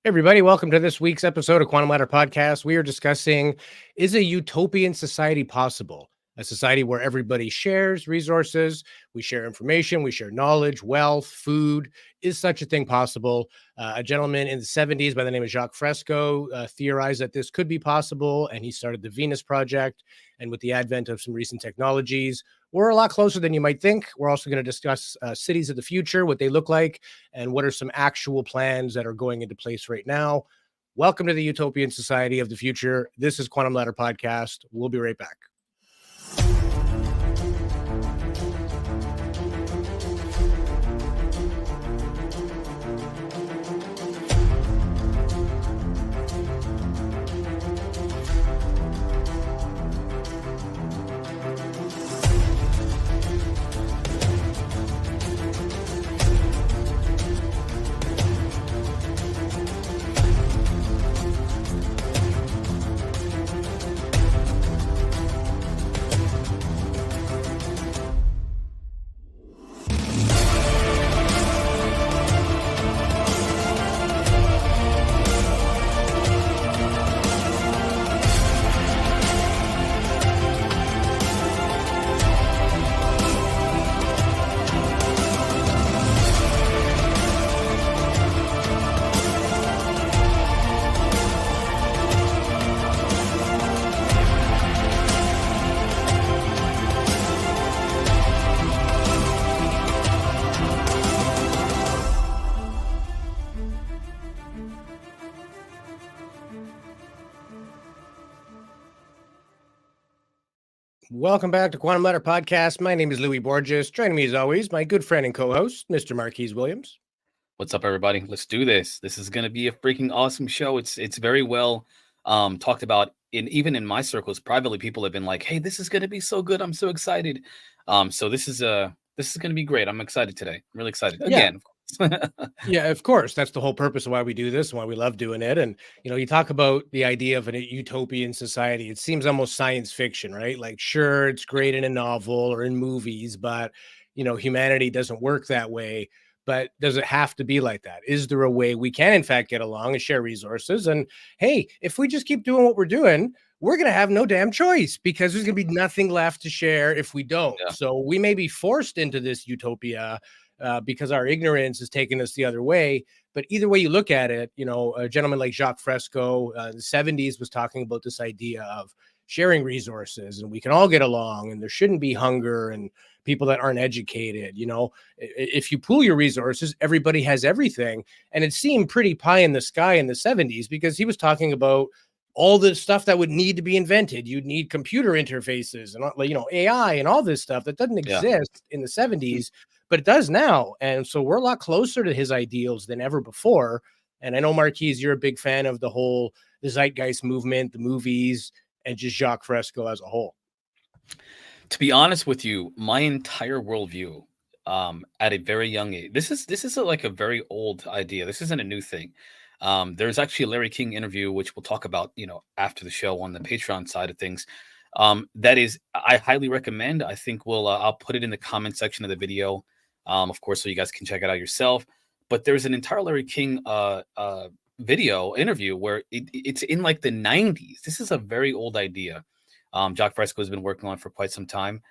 Everybody, welcome to this week's episode of Quantum Ladder Podcast. We are discussing, is a utopian society possible? A society where everybody shares resources, we share information, we share knowledge, wealth, food. Is such a thing possible? A gentleman in the 70s by the name of Jacque Fresco theorized that this could be possible, and he started the Venus Project. And with the advent of some recent technologies, we're a lot closer than you might think. We're also going to discuss cities of the future, what they look like, and what are some actual plans that are going into place right now. Welcome to the Utopian Society of the Future. This is Quantum Ladder Podcast. We'll be right back. Welcome back to Quantum Ladder Podcast. My name is Louis Borges. Joining me as always, my good friend and co-host, Mr. Marquise Williams. What's up, everybody? Let's do this. This is going to be a freaking awesome show. It's very well talked about even in my circles. Privately, people have been like, "Hey, this is going to be so good. I'm so excited." So this is going to be great. I'm excited today. I'm really excited again. Of course. Yeah, of course. That's the whole purpose of why we do this and why we love doing it. And, you talk about the idea of a utopian society. It seems almost science fiction, right? Like, sure, it's great in a novel or in movies, but, humanity doesn't work that way. But does it have to be like that? Is there a way we can, in fact, get along and share resources? And hey, if we just keep doing what we're doing, we're going to have no damn choice because there's going to be nothing left to share if we don't. Yeah. So we may be forced into this utopia because our ignorance is taking us the other way. But either way you look at it, a gentleman like Jacque Fresco in the 70s was talking about this idea of sharing resources and we can all get along and there shouldn't be hunger and people that aren't educated. If you pool your resources, everybody has everything. And it seemed pretty pie in the sky in the 70s because he was talking about all the stuff that would need to be invented. You'd need computer interfaces and, AI and all this stuff that doesn't exist in the 70s. But it does now. And so we're a lot closer to his ideals than ever before. And I know, Marquise, you're a big fan of the zeitgeist movement, the movies, and just Jacque Fresco as a whole. To be honest with you, my entire worldview at a very young age, this is like a very old idea. This isn't a new thing. There's actually a Larry King interview, which we'll talk about, after the show on the Patreon side of things. That is, I highly recommend. I think I'll put it in the comment section of the video. Of course, so you guys can check it out yourself. But there's an entire Larry King video interview where it's in like the 90s. This is a very old idea. Jacque Fresco has been working on for quite some time.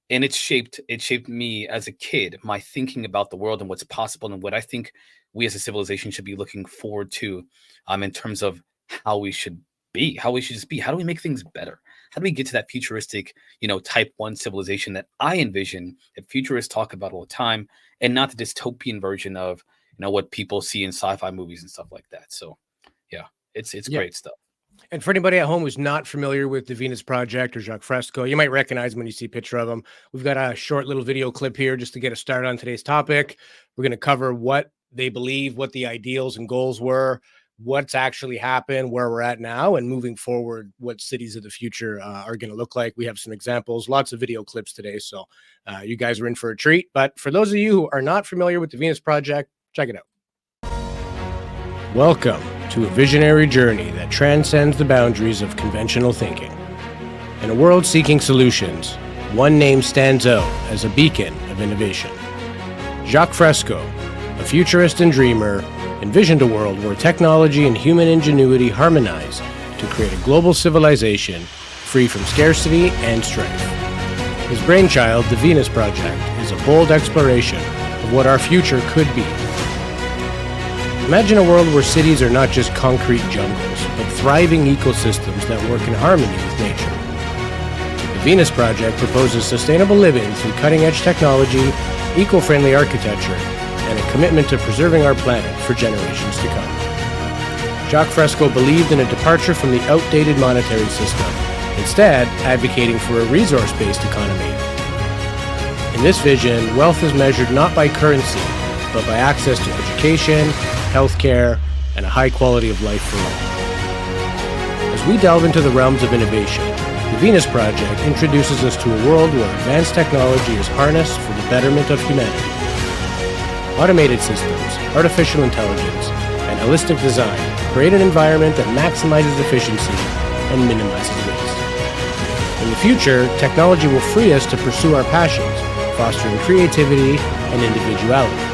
And it shaped me as a kid, my thinking about the world and what's possible and what I think we as a civilization should be looking forward to in terms of how we should be, how we should just be. How do we make things better? How do we get to that futuristic, type 1 civilization that I envision, that futurists talk about all the time, and not the dystopian version of, what people see in sci-fi movies and stuff like that. So, yeah, it's great stuff. And for anybody at home who's not familiar with the Venus Project or Jacque Fresco, you might recognize him when you see a picture of him. We've got a short little video clip here just to get us started on today's topic. We're going to cover what they believe, what the ideals and goals were, what's actually happened, where we're at now, and moving forward, what cities of the future are going to look like. We have some examples, lots of video clips today, so you guys are in for a treat. But for those of you who are not familiar with the Venus Project, check it out. Welcome to a visionary journey that transcends the boundaries of conventional thinking. In a world seeking solutions, one name stands out as a beacon of innovation. Jacque Fresco, a futurist and dreamer, envisioned a world where technology and human ingenuity harmonize to create a global civilization free from scarcity and strife. His brainchild, the Venus Project, is a bold exploration of what our future could be. Imagine a world where cities are not just concrete jungles, but thriving ecosystems that work in harmony with nature. The Venus Project proposes sustainable living through cutting-edge technology, eco-friendly architecture, and a commitment to preserving our planet for generations to come. Jacque Fresco believed in a departure from the outdated monetary system, instead advocating for a resource-based economy. In this vision, wealth is measured not by currency, but by access to education, healthcare, and a high quality of life for all. As we delve into the realms of innovation, the Venus Project introduces us to a world where advanced technology is harnessed for the betterment of humanity. Automated systems, artificial intelligence, and holistic design create an environment that maximizes efficiency and minimizes waste. In the future, technology will free us to pursue our passions, fostering creativity and individuality.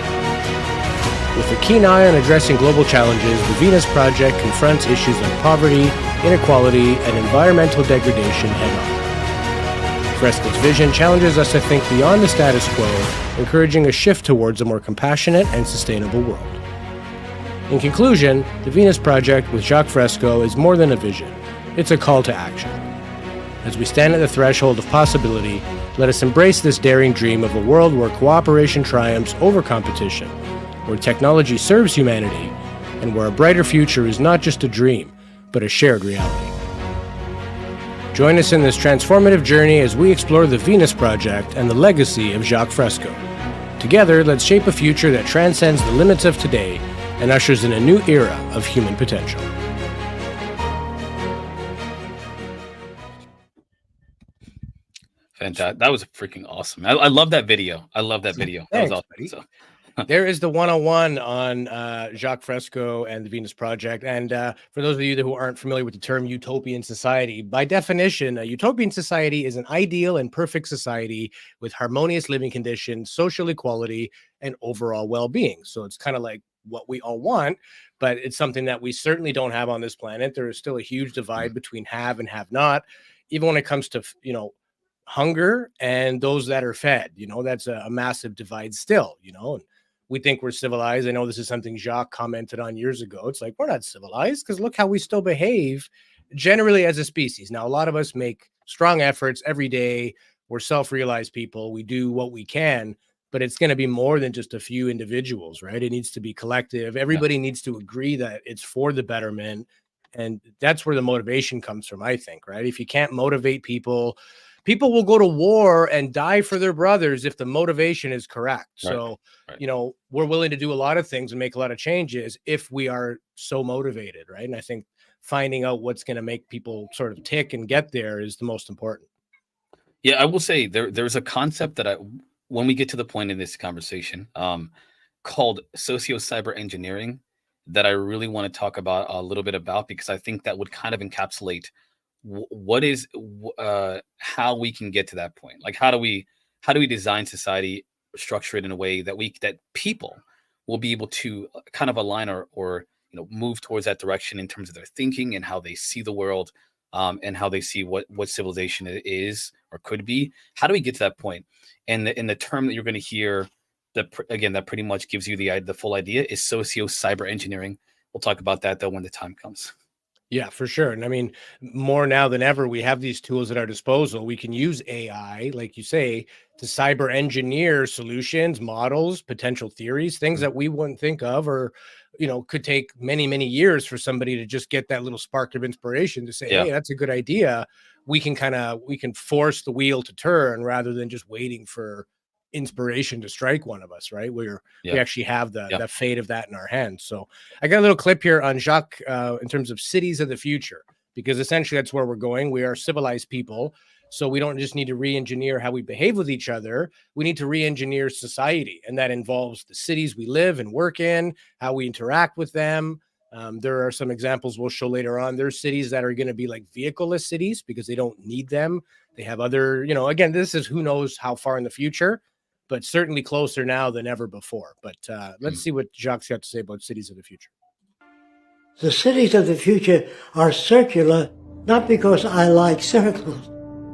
With a keen eye on addressing global challenges, the Venus Project confronts issues like poverty, inequality, and environmental degradation head-on. Fresco's vision challenges us to think beyond the status quo, encouraging a shift towards a more compassionate and sustainable world. In conclusion, the Venus Project with Jacque Fresco is more than a vision. It's a call to action. As we stand at the threshold of possibility, let us embrace this daring dream of a world where cooperation triumphs over competition, where technology serves humanity, and where a brighter future is not just a dream, but a shared reality. Join us in this transformative journey as we explore the Venus Project and the legacy of Jacque Fresco. Together, let's shape a future that transcends the limits of today and ushers in a new era of human potential. Fantastic. That was freaking awesome. I love that video. I love that video. That was Thanks, awesome. buddy. There is the 101 on Jacque Fresco and the Venus Project. And for those of you who aren't familiar with the term utopian society, by definition, a utopian society is an ideal and perfect society with harmonious living conditions, social equality, and overall well-being. So it's kind of like what we all want, but it's something that we certainly don't have on this planet. There is still a huge divide between have and have not, even when it comes to, hunger and those that are fed. That's a massive divide still, and we think we're civilized. I know this is something Jacques commented on years ago. It's like, we're not civilized because look how we still behave generally as a species. Now, a lot of us make strong efforts every day. We're self-realized people. We do what we can, but it's going to be more than just a few individuals, right? It needs to be collective. Everybody needs to agree that it's for the betterment. And that's where the motivation comes from, I think, right? If you can't motivate people, people will go to war and die for their brothers if the motivation is correct. Right. So, Right. we're willing to do a lot of things and make a lot of changes if we are so motivated, right? And I think finding out what's going to make people sort of tick and get there is the most important. Yeah, I will say there's a concept that when we get to the point in this conversation, called socio cyber engineering that I really want to talk about a little bit about, because I think that would kind of encapsulate what is how we can get to that point. Like, how do we design society, structure it in a way that that people will be able to kind of align or move towards that direction in terms of their thinking and how they see the world, and how they see what civilization is or could be. How do we get to that point? And the term that you're going to hear that pretty much gives you the full idea is socio cyber engineering. We'll talk about that though when the time comes. Yeah, for sure. And I mean, more now than ever, we have these tools at our disposal. We can use AI, like you say, to cyber engineer solutions, models, potential theories, things that we wouldn't think of, or, could take many, many years for somebody to just get that little spark of inspiration to say, Yeah. hey, that's a good idea. We can force the wheel to turn rather than just waiting for inspiration to strike one of us, right? We Yeah. actually have the Yeah. fate of that in our hands. So I got a little clip here on Jacques in terms of cities of the future, because essentially that's where we're going. We are civilized people. So we don't just need to re-engineer how we behave with each other. We need to re-engineer society. And that involves the cities we live and work in, how we interact with them. There are some examples we'll show later on. There's cities that are going to be like vehicleless cities because they don't need them. They have other, again, this is who knows how far in the future, but certainly closer now than ever before. But let's Hmm. see what Jacque's got to say about cities of the future. The cities of the future are circular, not because I like circles.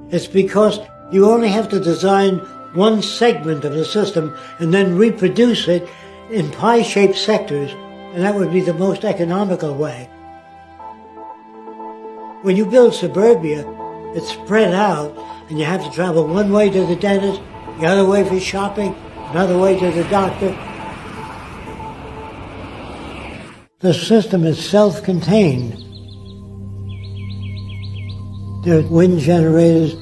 It's because you only have to design one segment of the system and then reproduce it in pie-shaped sectors, and that would be the most economical way. When you build suburbia, it's spread out, and you have to travel one way to the dentist, the other way for shopping, another way to the doctor. The system is self-contained. There are wind generators.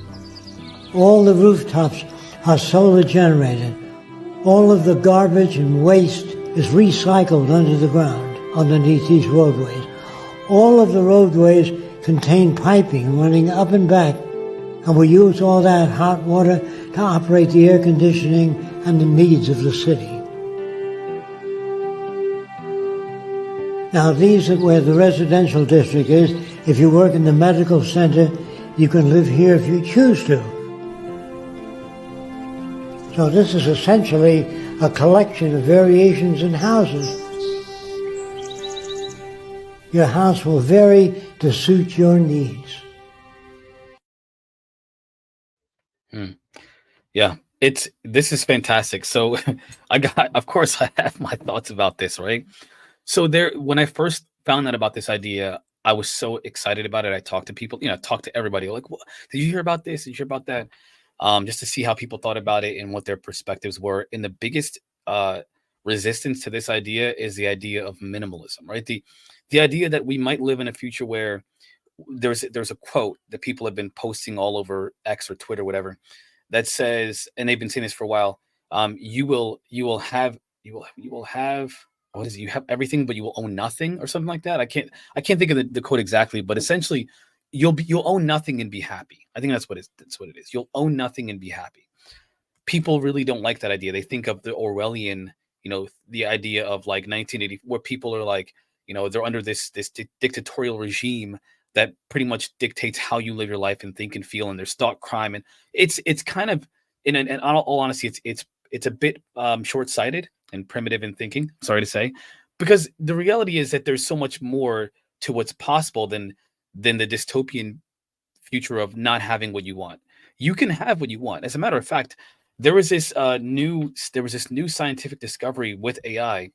All the rooftops are solar generated. All of the garbage and waste is recycled under the ground, underneath these roadways. All of the roadways contain piping running up and back, and we use all that hot water to operate the air conditioning and the needs of the city. Now, these are where the residential district is. If you work in the medical center, you can live here if you choose to. So this is essentially a collection of variations in houses. Your house will vary to suit your needs. Yeah, this is fantastic. So of course I have my thoughts about this, right? So when I first found out about this idea, I was so excited about it. I talked to people, talked to everybody, like, what, did you hear about this? Did you hear about that? Just to see how people thought about it and what their perspectives were. And the biggest resistance to this idea is the idea of minimalism, right? The idea that we might live in a future where there's a quote that people have been posting all over X or Twitter, whatever, that says, and they've been saying this for a while, you will have what is it? You have everything, but you will own nothing, or something like that. I can't think of the quote exactly, but essentially, you'll own nothing and be happy. I think that's what it is. You'll own nothing and be happy. People really don't like that idea. They think of the Orwellian, the idea of like 1980, where people are like, they're under this dictatorial regime that pretty much dictates how you live your life and think and feel, and there's thought crime, and it's kind of, in all honesty, it's a bit short-sighted and primitive in thinking, sorry to say, because the reality is that there's so much more to what's possible than the dystopian future of not having what you want. You can have what you want. As a matter of fact, there was this new scientific discovery with AI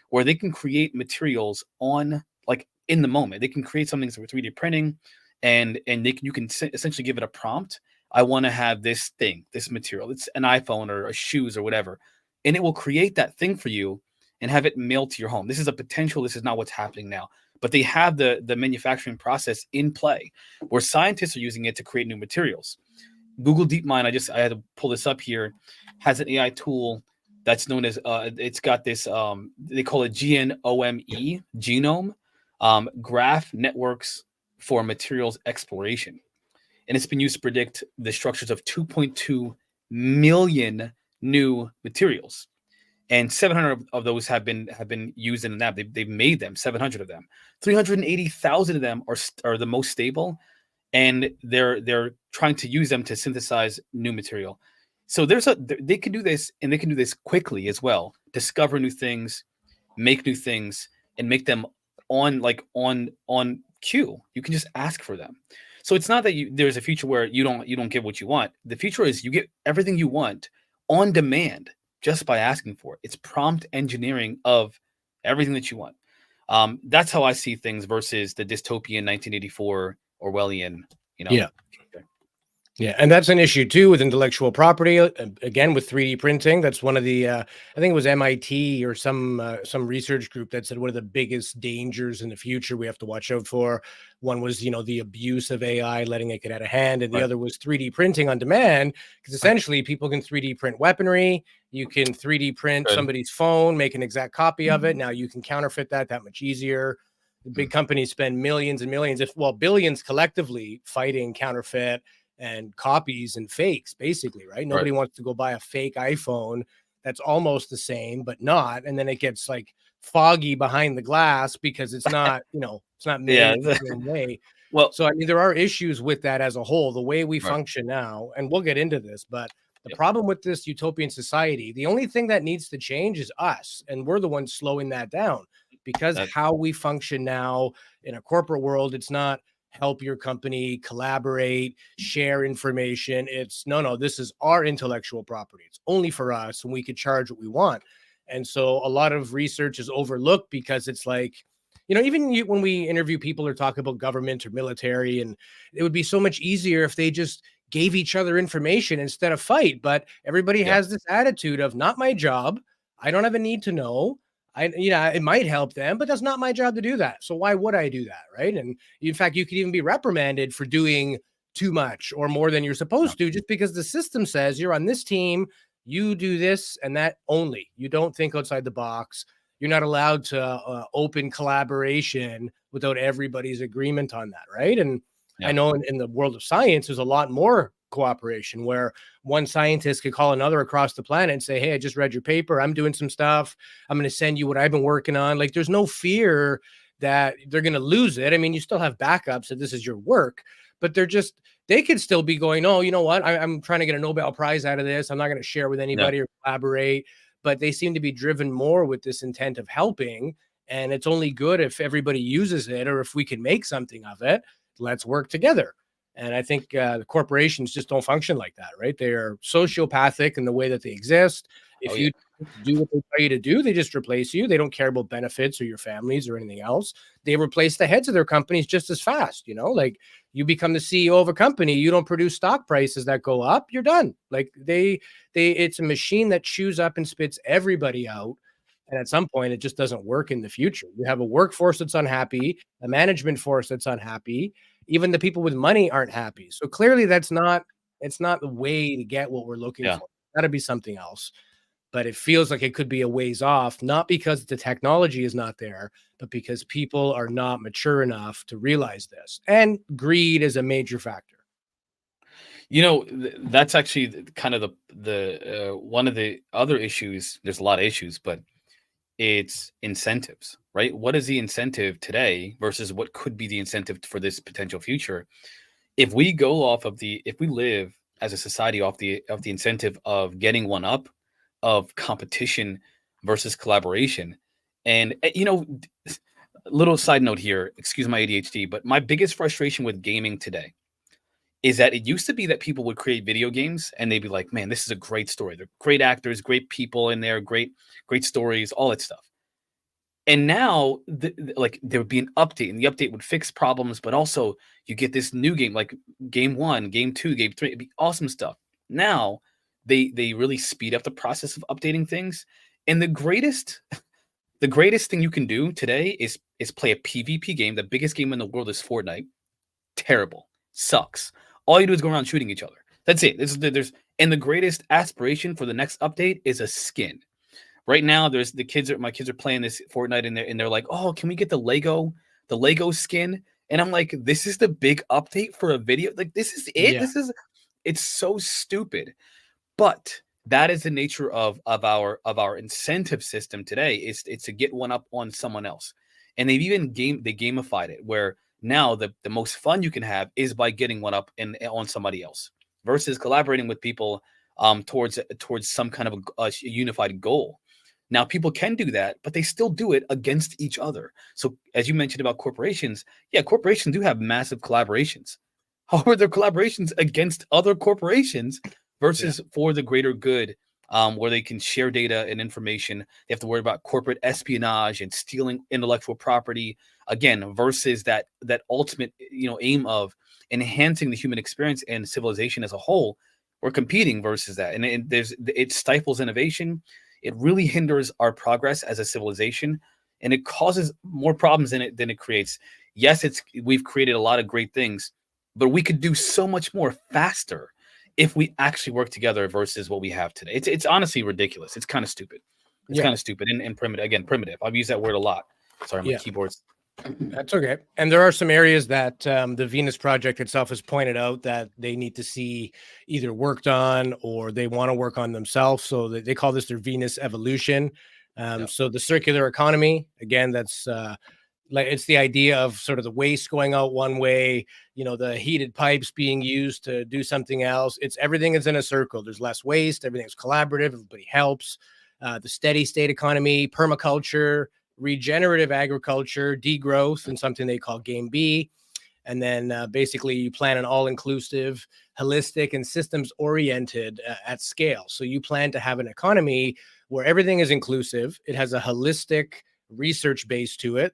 where they can create materials on, like, in the moment. They can create something through 3D printing, and you can essentially give it a prompt. I want to have this thing, this material. It's an iPhone or a shoes or whatever, and it will create that thing for you and have it mailed to your home. This is a potential. This is not what's happening now, but they have the manufacturing process in play where scientists are using it to create new materials. Google DeepMind, I had to pull this up here, has an AI tool that's known as it's got this they call it genome, graph networks for materials exploration, and it's been used to predict the structures of 2.2 million new materials, and 700 of those have been used in the lab. They've made them, 700 of them. 380,000 of them are the most stable, and they're trying to use them to synthesize new material. So they can do this, and they can do this quickly as well. Discover new things, make new things, and make them on cue. You can just ask for them. So it's not that there's a future where you don't get what you want. The future is you get everything you want on demand just by asking for it. It's prompt engineering of everything that you want. That's how I see things versus the dystopian 1984 Orwellian, Yeah. Yeah, and that's an issue too with intellectual property. Again, with 3D printing, that's one of the I think it was MIT or some research group that said one of the biggest dangers in the future we have to watch out for. One was the abuse of AI, letting it get out of hand, and the other was 3D printing on demand, because essentially people can 3D print weaponry. You can 3D print somebody's phone, make an exact copy of it. Now you can counterfeit that much easier. The big companies spend millions and millions, billions collectively fighting counterfeit and copies and fakes, basically, right? Nobody wants to go buy a fake iPhone that's almost the same, but not. And then it gets like foggy behind the glass because it's not, it's not made the same way. Well, so I mean, there are issues with that as a whole, the way we function now, and we'll get into this, but The Yep. problem with this utopian society, the only thing that needs to change is us, and we're the ones slowing that down, because That how we function now in a corporate world, it's not help your company collaborate, share information. It's no, no, this is our intellectual property. It's only for us, and we could charge what we want. And so a lot of research is overlooked because it's like, even when we interview people or talk about government or military, and it would be so much easier if they just gave each other information instead of fight. But everybody yeah. has this attitude of not my job. I don't have a need to know. It might help them, but that's not my job to do that. So why would I do that? Right. And in fact, you could even be reprimanded for doing too much or more than you're Yeah. supposed to, just because the system says you're on this team, you do this and that only. You don't think outside the box. You're not allowed to open collaboration without everybody's agreement on that. Right. And I Yeah. know in the world of science, there's a lot more cooperation where one scientist could call another across the planet and say, hey, I just read your paper. I'm doing some stuff. I'm going to send you what I've been working on. Like, there's no fear that they're going to lose it. I mean, you still have backups that this is your work, but they could still be going, oh, you know what? I'm trying to get a Nobel Prize out of this. I'm not going to share with Yeah. anybody or collaborate, but they seem to be driven more with this intent of helping. And it's only good if everybody uses it, or if we can make something of it. Let's work together. And I think the corporations just don't function like that, right? They are sociopathic in the way that they exist. Oh If yeah. you do what they tell you to do, they just replace you. They don't care about benefits or your families or anything else. They replace the heads of their companies just as fast. Like, you become the CEO of a company, you don't produce stock prices that go up, you're done. Like, it's a machine that chews up and spits everybody out. And at some point, it just doesn't work in the future. You have a workforce that's unhappy, a management force that's unhappy. Even the people with money aren't happy. So clearly it's not the way to get what we're looking Yeah. for. Got to be something else. But it feels like it could be a ways off, not because the technology is not there, but because people are not mature enough to realize this. And greed is a major factor. That's actually kind of the one of the other issues. There's a lot of issues, but it's incentives, right? What is the incentive today versus what could be the incentive for this potential future? If we live as a society off the incentive of getting one up, of competition versus collaboration, and little side note here, excuse my ADHD, but my biggest frustration with gaming today is that it used to be that people would create video games and they'd be like, man, this is a great story. They're great actors, great people in there, great stories, all that stuff. And now, like, there would be an update, and the update would fix problems, but also you get this new game, like game 1, game 2, game 3. It'd be awesome stuff. Now, they really speed up the process of updating things. And the greatest thing you can do today is play a PvP game. The biggest game in the world is Fortnite. Terrible, sucks. All you do is go around shooting each other. That's it. And the greatest aspiration for the next update is a skin. Right now, my kids are playing this Fortnite, and they're like, oh, can we get the Lego skin? And I'm like, this is the big update for a video. Like, this is it. Yeah. It's so stupid. But that is the nature of our incentive system today. It's to get one up on someone else. And they've even gamified it, where now the most fun you can have is by getting one up on somebody else versus collaborating with people towards some kind of a unified goal. Now, people can do that, but they still do it against each other. So, as you mentioned about corporations, yeah, corporations do have massive collaborations. However, they're collaborations against other corporations versus for the greater good, where they can share data and information. They have to worry about corporate espionage and stealing intellectual property, again, versus that ultimate aim of enhancing the human experience and civilization as a whole. We're competing versus that, and it stifles innovation. It really hinders our progress as a civilization, and it causes more problems than it creates. Yes, we've created a lot of great things, but we could do so much more faster if we actually work together versus what we have today. It's honestly ridiculous. It's kind of stupid. It's kind of stupid and primitive. Again, primitive. I've used that word a lot. Sorry, my keyboard's. That's okay. And there are some areas that the Venus Project itself has pointed out that they need to see either worked on, or they want to work on themselves. So they call this their Venus evolution. So the circular economy, again, that's Like, it's the idea of sort of the waste going out one way, the heated pipes being used to do something else. It's everything is in a circle. There's less waste, everything's collaborative, everybody helps. The steady state economy, permaculture, regenerative agriculture, degrowth, and something they call game B. And then basically you plan an all-inclusive, holistic, and systems oriented at scale. So you plan to have an economy where everything is inclusive. It has a holistic research base to it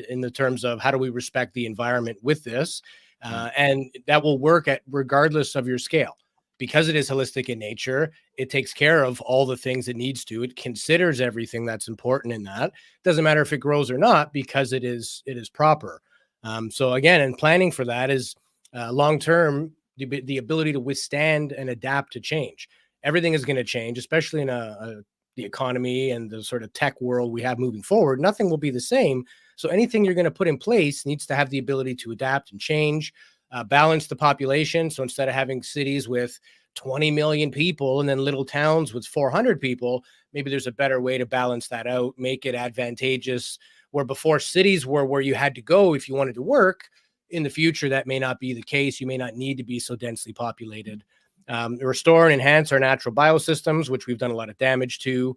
in the terms of how do we respect the environment with this. And that will work at regardless of your scale. Because it is holistic in nature, it takes care of all the things it needs to. It considers everything that's important in that. Doesn't matter if it grows or not, because it is proper. So again, and planning for that is long-term, the ability to withstand and adapt to change. Everything is going to change, especially in the economy and the sort of tech world we have moving forward. Nothing will be the same. So anything you're going to put in place needs to have the ability to adapt and change, balance the population. So instead of having cities with 20 million people and then little towns with 400 people, maybe there's a better way to balance that out, make it advantageous. Where before cities were where you had to go if you wanted to work, in the future, that may not be the case. You may not need to be so densely populated. Restore and enhance our natural biosystems, which we've done a lot of damage to.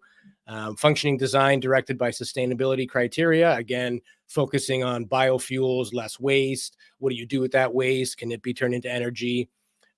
Functioning design directed by sustainability criteria, again, focusing on biofuels, less waste. What do you do with that waste? Can it be turned into energy?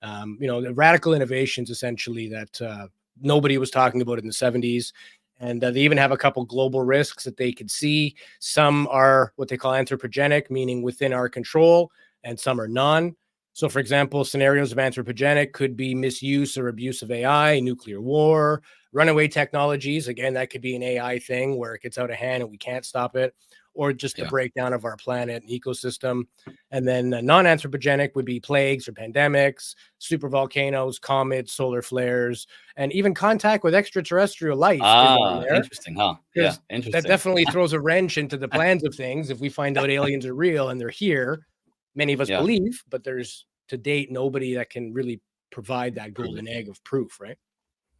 The radical innovations, essentially, that nobody was talking about in the 70s. And they even have a couple global risks that they could see. Some are what they call anthropogenic, meaning within our control, and some are none. So, for example, scenarios of anthropogenic could be misuse or abuse of AI, nuclear war, runaway technologies. Again, that could be an AI thing where it gets out of hand and we can't stop it, or just the breakdown of our planet and ecosystem. And then non-anthropogenic would be plagues or pandemics, super volcanoes, comets, solar flares, and even contact with extraterrestrial life is on there. Interesting, huh? Yeah, interesting. That definitely throws a wrench into the plans of things. If we find out aliens are real and they're here, many of us believe, but there's to date nobody that can really provide that golden egg of proof, right?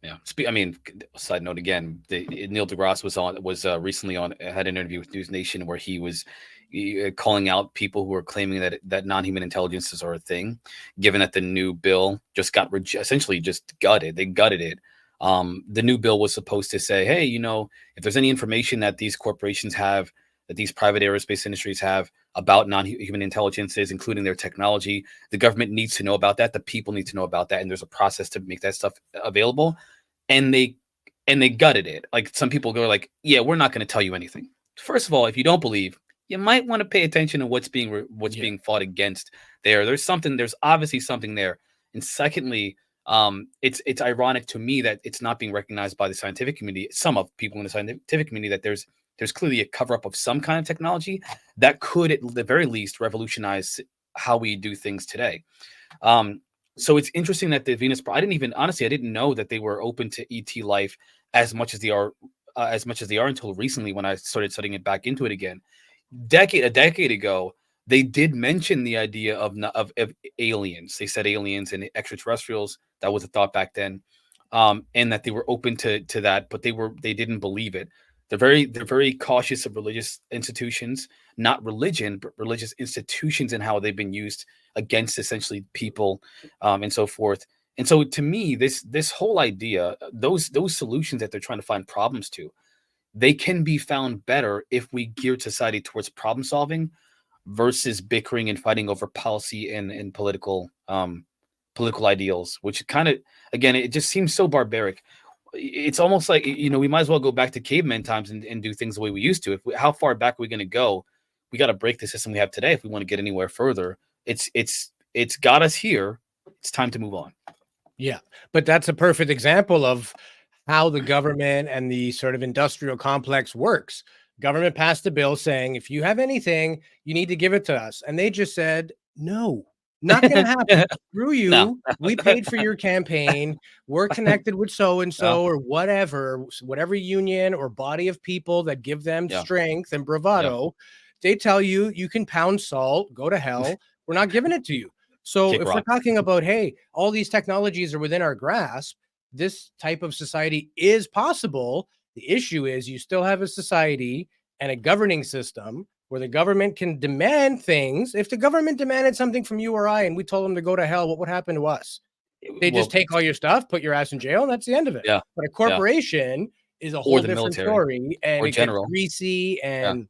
Yeah. I mean, side note again, Neil deGrasse was recently had an interview with News Nation where he was calling out people who are claiming that non-human intelligences are a thing, given that the new bill just got essentially just gutted. They gutted it. The new bill was supposed to say, hey, if there's any information that these corporations have, that these private aerospace industries have about non-human intelligences, including their technology, the government needs to know about that. The people need to know about that. And there's a process to make that stuff available. And they gutted it. Like, some people go like, yeah, we're not going to tell you anything. First of all, if you don't believe, you might want to pay attention to what's being fought against there. There's obviously something there. And secondly, it's ironic to me that it's not being recognized by the scientific community, some of people in the scientific community, that there's clearly a cover-up of some kind of technology that could, at the very least, revolutionize how we do things today. So it's interesting that the Venus, I didn't know that they were open to ET life as much as they are until recently, when I started studying it back into it again. A decade ago, they did mention the idea of aliens. They said aliens and extraterrestrials. That was a thought back then, and that they were open to that, but they didn't believe it. They're very cautious of religious institutions, not religion, but religious institutions, and how they've been used against essentially people, and so forth. And so, to me, this whole idea, those solutions that they're trying to find problems to, they can be found better if we geared society towards problem solving versus bickering and fighting over policy and political ideals, which kind of, again, it just seems so barbaric. It's almost like, we might as well go back to caveman times and do things the way we used to. How far back are we going to go? We got to break the system we have today if we want to get anywhere further. It's got us here. It's time to move on. Yeah, but that's a perfect example of how the government and the sort of industrial complex works. Government passed a bill saying, if you have anything, you need to give it to us. And they just said, no, not going to happen. Screw you. No. We paid for your campaign. We're connected with so-and-so or whatever union or body of people that give them strength and bravado. They tell you, you can pound salt, go to hell. We're not giving it to you. So if we're talking about, hey, all these technologies are within our grasp, this type of society is possible. The issue is you still have a society and a governing system where the government can demand things. If the government demanded something from you or I and we told them to go to hell, what would happen to us? They just Well, take all your stuff, put your ass in jail, and that's the end of it. yeah, But a yeah, corporation is a or whole the different military story, and or it gets general. greasy Yeah, and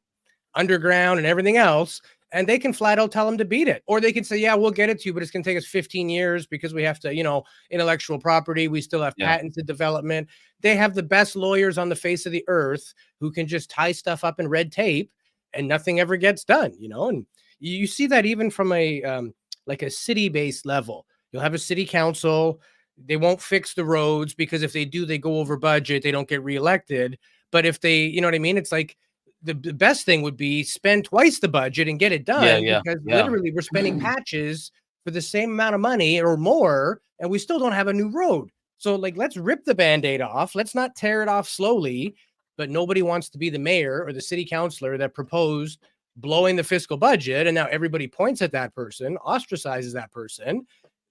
underground and everything else. And they can flat out tell them to beat it. Or they can say, yeah, we'll get it to you, but it's going to take us 15 years because we have to, intellectual property. We still have yeah, patents and development. They have the best lawyers on the face of the earth who can just tie stuff up in red tape and nothing ever gets done, and you see that even from like a city-based level. You'll have a city council. They won't fix the roads because if they do, they go over budget. They don't get reelected. But if they, you know what I mean? It's like the best thing would be spend twice the budget and get it yeah, done yeah, because yeah. literally we're spending patches for the same amount of money or more, and we still don't have a new road. So like, let's rip the Band-Aid off. Let's not tear it off slowly, but nobody wants to be the mayor or the city councilor that proposed blowing the fiscal budget. And now everybody points at that person, ostracizes that person.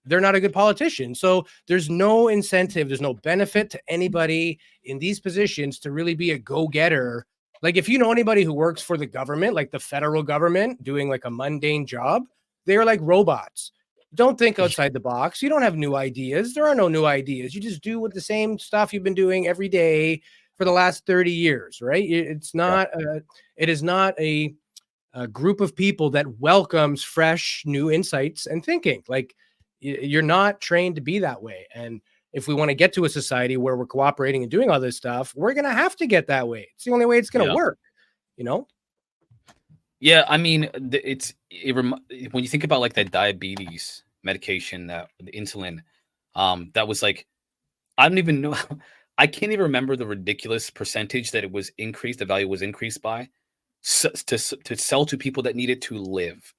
They're not a good politician. So there's no incentive. There's no benefit to anybody in these positions to really be a go-getter. Like if you know anybody who works for the government, like the federal government doing like a mundane job, they are like robots. Don't think outside the box. You don't have new ideas. There are no new ideas. You just do with the same stuff you've been doing every day for the last 30 years, right? It's not, it is not a group of people that welcomes fresh new insights and thinking. Like you're not trained to be that way. And if we want to get to a society where we're cooperating and doing all this stuff, we're going to have to get that way. It's the only way it's going to work, Yeah, I mean, when you think about like that diabetes medication, that the insulin, that was like, I don't even know. I can't even remember the ridiculous percentage that it was increased. The value was increased by to sell to people that needed to live.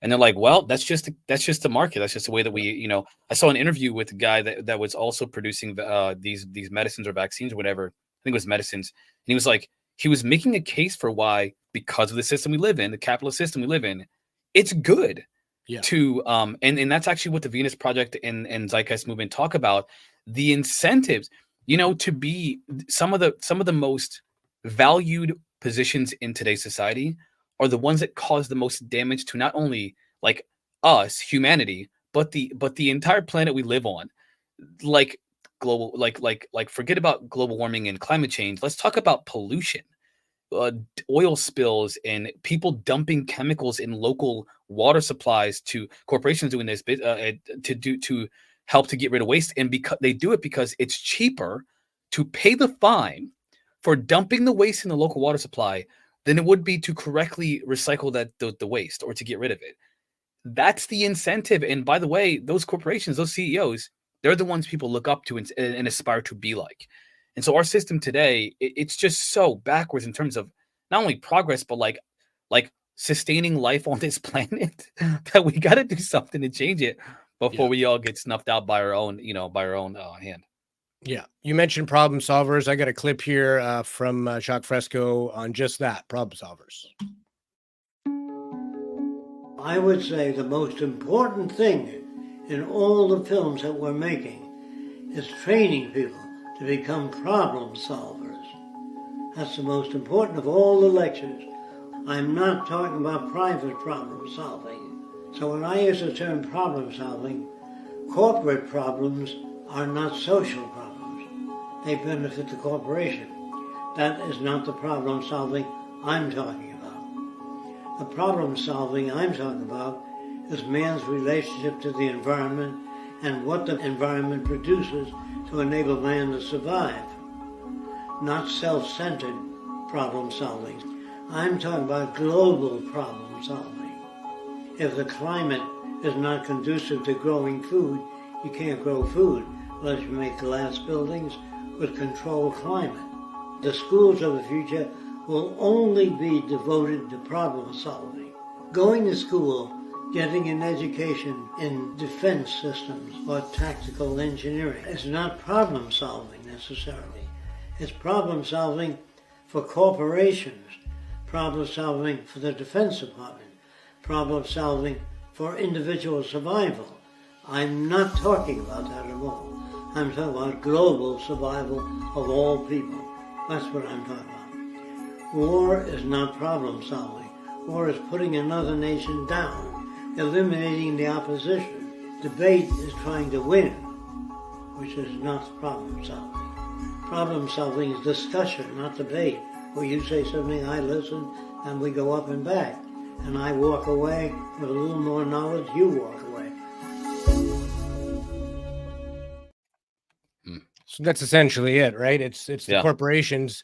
And they're like, well, that's just the market. That's just the way that we, I saw an interview with a guy that was also producing these medicines or vaccines or whatever. I think it was medicines. And he was like, he was making a case for why, because of the system we live in, the capitalist system we live in, it's good to, and that's actually what the Venus Project and Zeitgeist movement talk about. The incentives, to be some of the most valued positions in today's society are the ones that cause the most damage to not only like us, humanity, but the entire planet we live on. Like global, like forget about global warming and climate change. Let's talk about pollution, oil spills, and people dumping chemicals in local water supplies to corporations doing this to help to get rid of waste. And because they do it because it's cheaper to pay the fine for dumping the waste in the local water supply than it would be to correctly recycle the waste or to get rid of it. That's the incentive. And by the way, those corporations, those CEOs, they're the ones people look up to and aspire to be like. And so our system today, it's just so backwards in terms of not only progress, but like sustaining life on this planet that we got to do something to change it before we all get snuffed out by our own, hand. Yeah. You mentioned problem solvers. I got a clip here from Jacque Fresco on just that, problem solvers. I would say the most important thing in all the films that we're making is training people to become problem solvers. That's the most important of all the lectures. I'm not talking about private problem solving. So when I use the term problem solving, corporate problems are not social problems. They benefit the corporation. That is not the problem solving I'm talking about. The problem solving I'm talking about is man's relationship to the environment and what the environment produces to enable man to survive. Not self-centered problem solving. I'm talking about global problem solving. If the climate is not conducive to growing food, you can't grow food unless you make glass buildings with controlled climate. The schools of the future will only be devoted to problem solving. Going to school, getting an education in defense systems or tactical engineering is not problem solving necessarily. It's problem solving for corporations, problem solving for the Defense Department, problem solving for individual survival. I'm not talking about that at all. I'm talking about global survival of all people. That's what I'm talking about. War is not problem solving. War is putting another nation down, eliminating the opposition. Debate is trying to win, which is not problem solving. Problem solving is discussion, not debate, where you say something, I listen, and we go up and back. And I walk away with a little more knowledge, you walk away. So that's essentially it, right? It's the Yeah. corporations,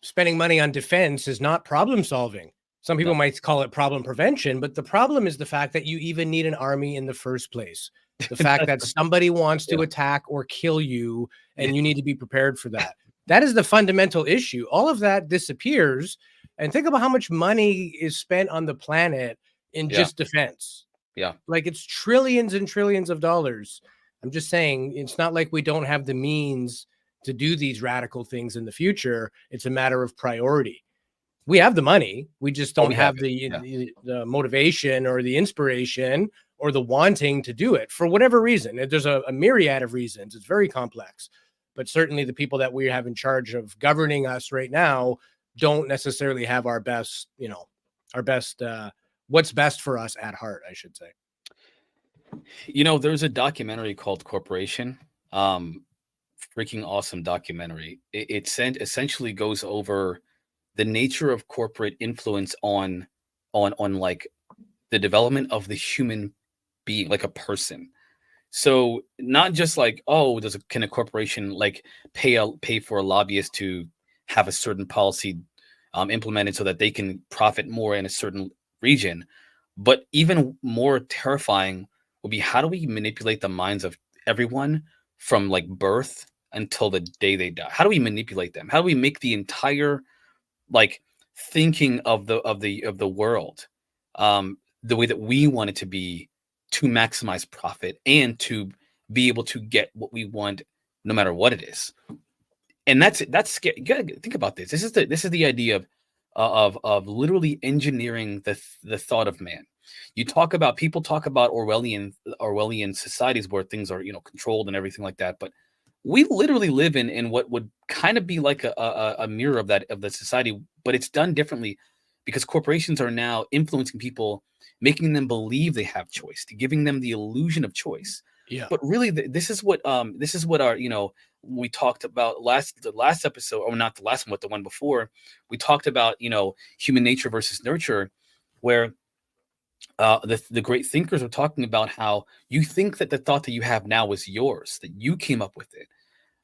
spending money on defense is not problem solving. Some people No. might call it problem prevention, but the problem is the fact that you even need an army in the first place. The fact that somebody wants to Yeah. attack or kill you, and you need to be prepared for that. That is the fundamental issue. All of that disappears. And think about how much money is spent on the planet in Yeah. just defense. Yeah. Like, it's trillions and trillions of dollars. I'm just saying, it's not like we don't have the means to do these radical things in the future. It's a matter of priority. We have the money. We just don't we have have the motivation or the inspiration or the wanting to do it for whatever reason. There's a myriad of reasons. It's very complex. But certainly the people that we have in charge of governing us right now don't necessarily have our best, what's best for us at heart, I should say. There's a documentary called Corporation. Freaking awesome documentary. It essentially goes over the nature of corporate influence on like the development of the human being, like a person. So not just like, oh, can a corporation like pay for a lobbyist to have a certain policy implemented so that they can profit more in a certain region, but even more terrifying would be, how do we manipulate the minds of everyone from like birth until the day they die? How do we manipulate them? How do we make the entire like thinking of the world the way that we want it to be, to maximize profit and to be able to get what we want no matter what it is? And that's scary. You gotta think about this. This is the idea of literally engineering the thought of man. People talk about Orwellian societies where things are controlled and everything like that, but we literally live in what would kind of be like a mirror of the society, but it's done differently because corporations are now influencing people, making them believe they have choice, giving them the illusion of choice. Yeah. But really, this is what our we talked about the last episode, or not the last one, but the one before. We talked about human nature versus nurture, where the great thinkers were talking about how you think that the thought that you have now is yours, that you came up with it,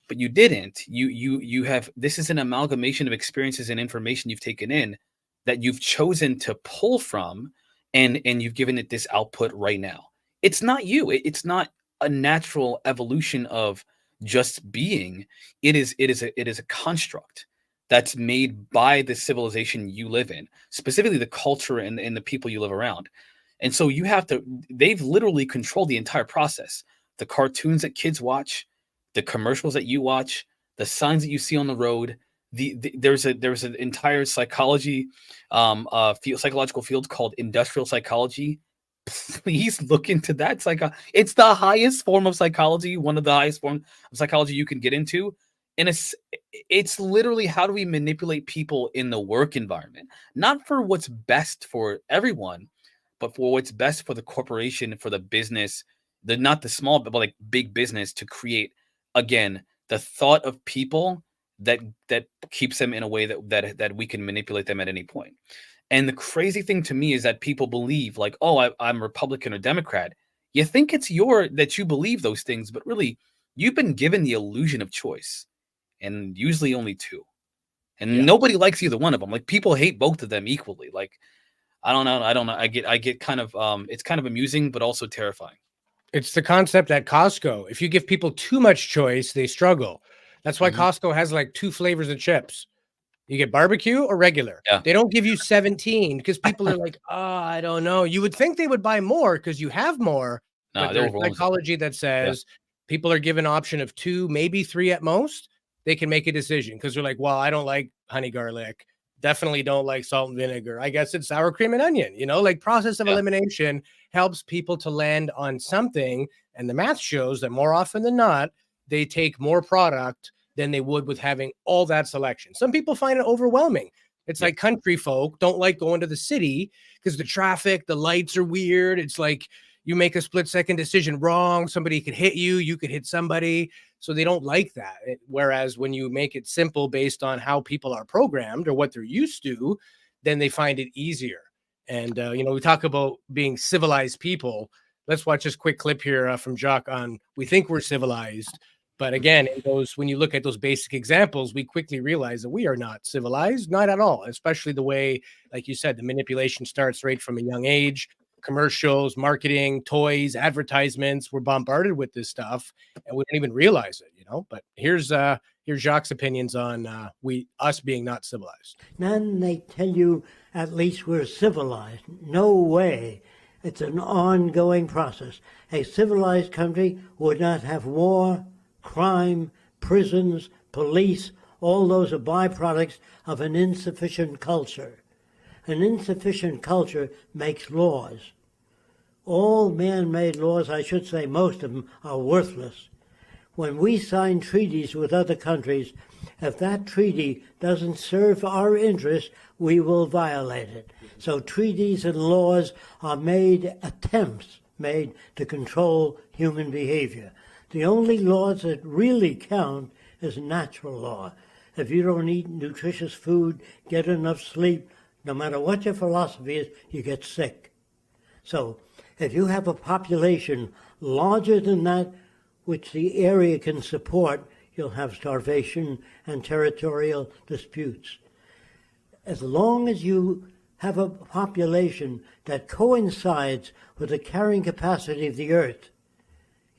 but you didn't. You have, this is an amalgamation of experiences and information you've taken in that you've chosen to pull from, and you've given it this output right now. It's not you. It's not a natural evolution of just being. It is a construct that's made by the civilization you live in, specifically the culture and the people you live around. And so they've literally controlled the entire process. The cartoons that kids watch, the commercials that you watch, the signs that you see on the road. There's an entire psychological field called industrial psychology. Please look into that. It's the highest form of psychology, one of the highest forms of psychology you can get into. And it's literally, how do we manipulate people in the work environment? Not for what's best for everyone, but for what's best for the corporation, for the business, not the small, but like big business, to create, again, the thought of people that keeps them in a way that we can manipulate them at any point. And the crazy thing to me is that people believe like, oh, I'm Republican or Democrat. You think it's that you believe those things, but really you've been given the illusion of choice, and usually only two. And nobody likes either one of them. Like, people hate both of them equally. Like, I don't know. I get kind of it's kind of amusing, but also terrifying. It's the concept at Costco. If you give people too much choice, they struggle. That's why Costco has like 2 flavors of chips. You get barbecue or regular. Yeah. They don't give you 17 because people are like, oh, I don't know. You would think they would buy more because you have more. No, but there's psychology that says people are given an option of 2, maybe 3 at most. They can make a decision because they're like, well, I don't like honey garlic. Definitely don't like salt and vinegar. I guess it's sour cream and onion. Like, process of elimination helps people to land on something. And the math shows that more often than not, they take more product than they would with having all that selection. Some people find it overwhelming. It's Yeah. like country folk don't like going to the city because the traffic, the lights are weird. It's like you make a split-second decision wrong, somebody could hit you, you could hit somebody. So they don't like that. Whereas when you make it simple based on how people are programmed or what they're used to, then they find it easier. And we talk about being civilized people. Let's watch this quick clip here from Jacque on we think we're civilized. But again, when you look at those basic examples, we quickly realize that we are not civilized, not at all, especially the way, like you said, the manipulation starts right from a young age. Commercials, marketing, toys, advertisements, we're bombarded with this stuff and we don't even realize it, But here's Jacques' opinions on us being not civilized. Then they tell you at least we're civilized. No way. It's an ongoing process. A civilized country would not have war, crime, prisons, police. All those are byproducts of an insufficient culture. An insufficient culture makes laws. All man-made laws, I should say most of them, are worthless. When we sign treaties with other countries, if that treaty doesn't serve our interests, we will violate it. So treaties and laws are attempts made to control human behavior. The only laws that really count is natural law. If you don't eat nutritious food, get enough sleep, no matter what your philosophy is, you get sick. So if you have a population larger than that which the area can support, you'll have starvation and territorial disputes. As long as you have a population that coincides with the carrying capacity of the earth,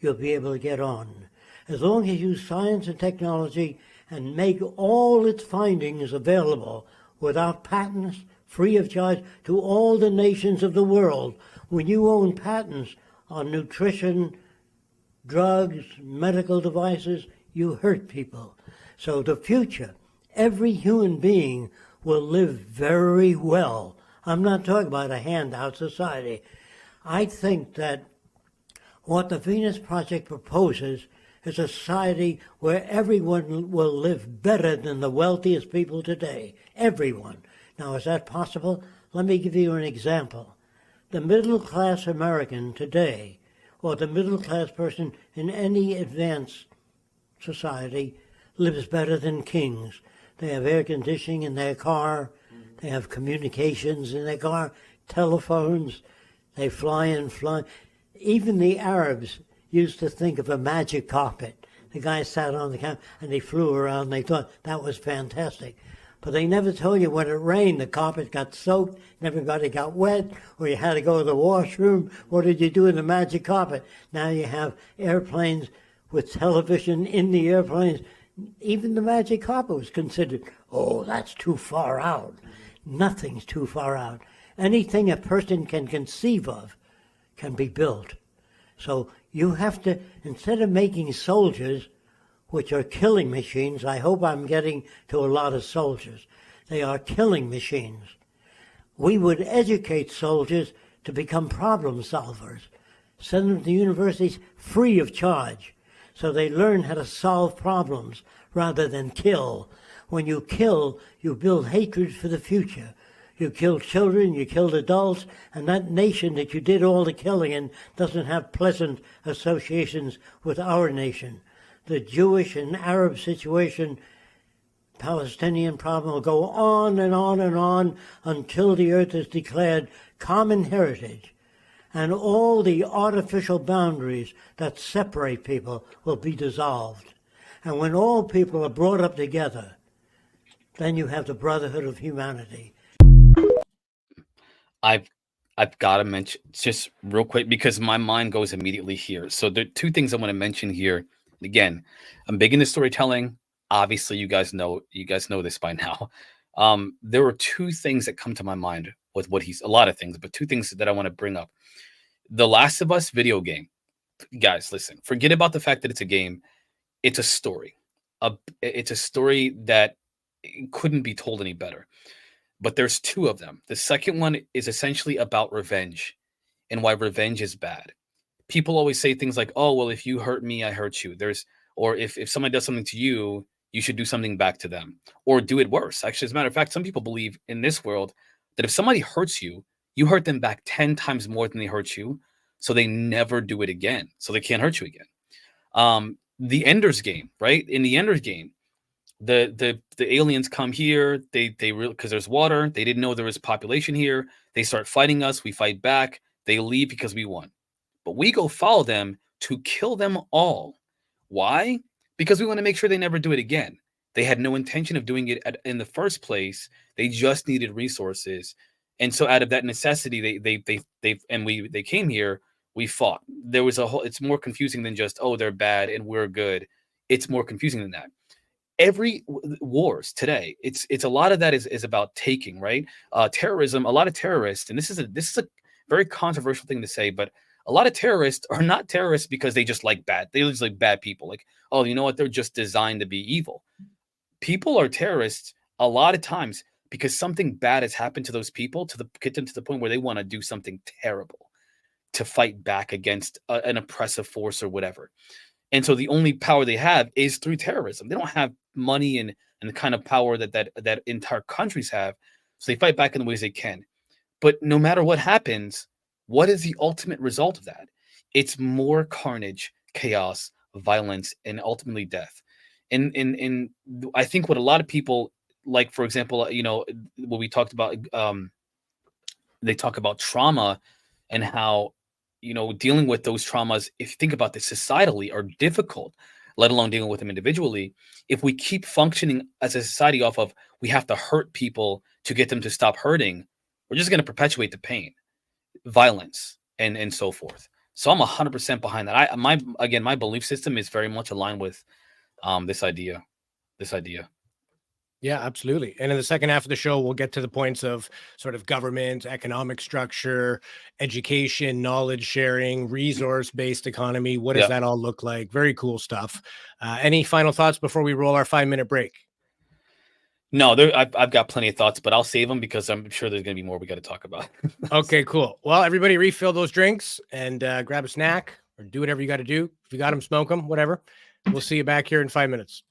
you'll be able to get on. As long as you use science and technology and make all its findings available without patents, free of charge to all the nations of the world. When you own patents on nutrition, drugs, medical devices, you hurt people. So the future, every human being will live very well. I'm not talking about a handout society. I think that what the Venus Project proposes is a society where everyone will live better than the wealthiest people today. Everyone. Now, is that possible? Let me give you an example. The middle-class American today, or the middle-class person in any advanced society, lives better than kings. They have air conditioning in their car. They have communications in their car, telephones. They fly and fly. Even the Arabs used to think of a magic carpet. The guy sat on the couch and they flew around and they thought that was fantastic. But they never told you when it rained, the carpet got soaked, and everybody got wet, or you had to go to the washroom. What did you do in the magic carpet? Now you have airplanes with television in the airplanes. Even the magic carpet was considered, oh, that's too far out. Nothing's too far out. Anything a person can conceive of can be built. So you have to, instead of making soldiers, which are killing machines, I hope I'm getting to a lot of soldiers. They are killing machines. We would educate soldiers to become problem solvers, send them to universities free of charge, so they learn how to solve problems rather than kill. When you kill, you build hatred for the future. You kill children, you kill adults, and that nation that you did all the killing in doesn't have pleasant associations with our nation. The Jewish and Arab situation, Palestinian problem will go on and on and on until the earth is declared common heritage. And all the artificial boundaries that separate people will be dissolved. And when all people are brought up together, then you have the brotherhood of humanity. I've got to mention just real quick because my mind goes immediately here. So there are two things I want to mention here. Again, I'm big into storytelling. Obviously, you guys know this by now. There were two things that come to my mind with a lot of things, but two things that I want to bring up. The Last of Us video game. Guys, listen, forget about the fact that it's a game. It's a story. It's a story that couldn't be told any better. But there's two of them. The second one is essentially about revenge and why revenge is bad. People always say things like, oh, well, if you hurt me, I hurt you. Or if somebody does something to you, you should do something back to them or do it worse. Actually, as a matter of fact, some people believe in this world that if somebody hurts you, you hurt them back 10 times more than they hurt you. So they never do it again. So they can't hurt you again. The Ender's Game, right? In the Ender's Game, the aliens come here. They because there's water. They didn't know there was population here. They start fighting us. We fight back. They leave because we won. But we go follow them to kill them all. Why? Because we want to make sure they never do it again. They had no intention of doing it in the first place. They just needed resources. And so out of that necessity, they came here, we fought. There was it's more confusing than just, oh, they're bad and we're good. It's more confusing than that. Every wars today, it's a lot of that is about taking, right? Terrorism, a lot of terrorists, and this is a very controversial thing to say, but a lot of terrorists are not terrorists because they just like bad. They just like bad people. Like, oh, you know what? They're just designed to be evil. People are terrorists a lot of times because something bad has happened to those people get them to the point where they want to do something terrible to fight back against an oppressive force or whatever. And so the only power they have is through terrorism. They don't have money and the kind of power that entire countries have. So they fight back in the ways they can. But no matter what happens, what is the ultimate result of that? It's more carnage, chaos, violence, and ultimately death. And I think what a lot of people, like, for example, what we talked about, they talk about trauma and how, dealing with those traumas, if you think about this societally, are difficult, let alone dealing with them individually. If we keep functioning as a society off of, we have to hurt people to get them to stop hurting, we're just going to perpetuate the pain, violence, and so forth. So I'm 100% behind that. My belief system is very much aligned with this idea. Yeah, absolutely. And in the second half of the show, we'll get to the points of sort of government, economic structure, education, knowledge sharing, resource-based economy. What does that all look like? Very cool stuff. Any final thoughts before we roll our 5-minute break? No, I've got plenty of thoughts, but I'll save them because I'm sure there's going to be more we got to talk about. Okay, cool. Well, everybody refill those drinks and grab a snack or do whatever you got to do. If you got them, smoke them, whatever. We'll see you back here in 5 minutes.